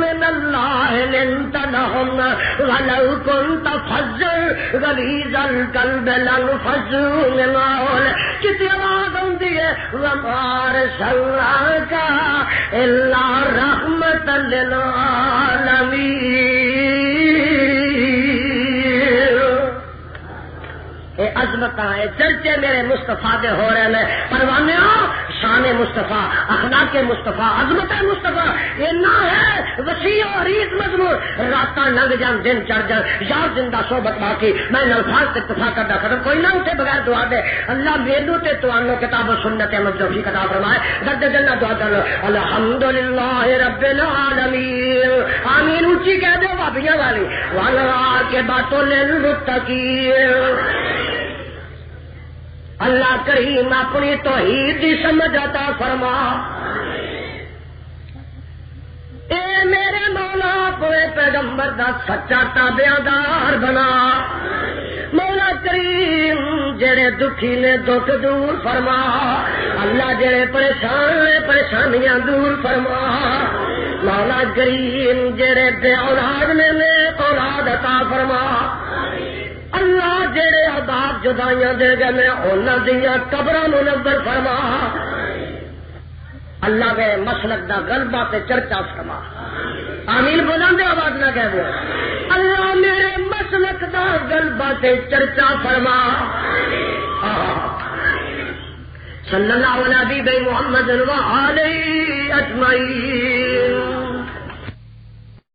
من اللہ لنت لهم ولو كنت فظا غلیظ القلب لانفضوا من حولك. کتنی آواز آتی ہے وما ارسلناک الا رحمتا للعالمین. اے عظمت ہے، چرچے میرے مصطفیٰ دے ہو رہے ہیں. پروانے شان مصطفیٰ، اخلاق مصطفیٰ، عظمت مصطفیٰ اتنا ہے وسیع و عریض مضمون. راتاں لنگ جان دن چڑھ جان، یار زندہ صحبت باقی. میں الفاظ سے اتفاق کرتا ختم کوئی نہ اٹھے بغیر دعا دے. اللہ میرے تے توانو کتاب و سنت احمد جوشی کا فرمائے درد جلنا دعا کر لو. الحمدللہ رب العالمین. آمین اونچی کہہ دو بابیاں والی. والا کے باتوں للمتقین. اللہ کریم اپنی توحید دی سمجھ عطا فرما. اے میرے مولا اپنے پیغمبر دا سچا تابعدار بنا. مولا کریم جڑے دکھی نے دکھ دور فرما. اللہ جڑے پریشان نے پریشانیاں دور فرما. مولا کریم جڑے بے اولاد نے اولاد عطا فرما. اللہ جڑے عذاب جدائیاں دے گئے انہاں دیاں قبراں منور فرما. اللہ کے مسلک دا غلبہ تے چرچا فرما آمین بولان دے آواز نہ کہہ دو اللہ میرے مسلک دا غلبہ تے چرچا فرما صلی اللہ علیہ محمد و آلہ اجمعین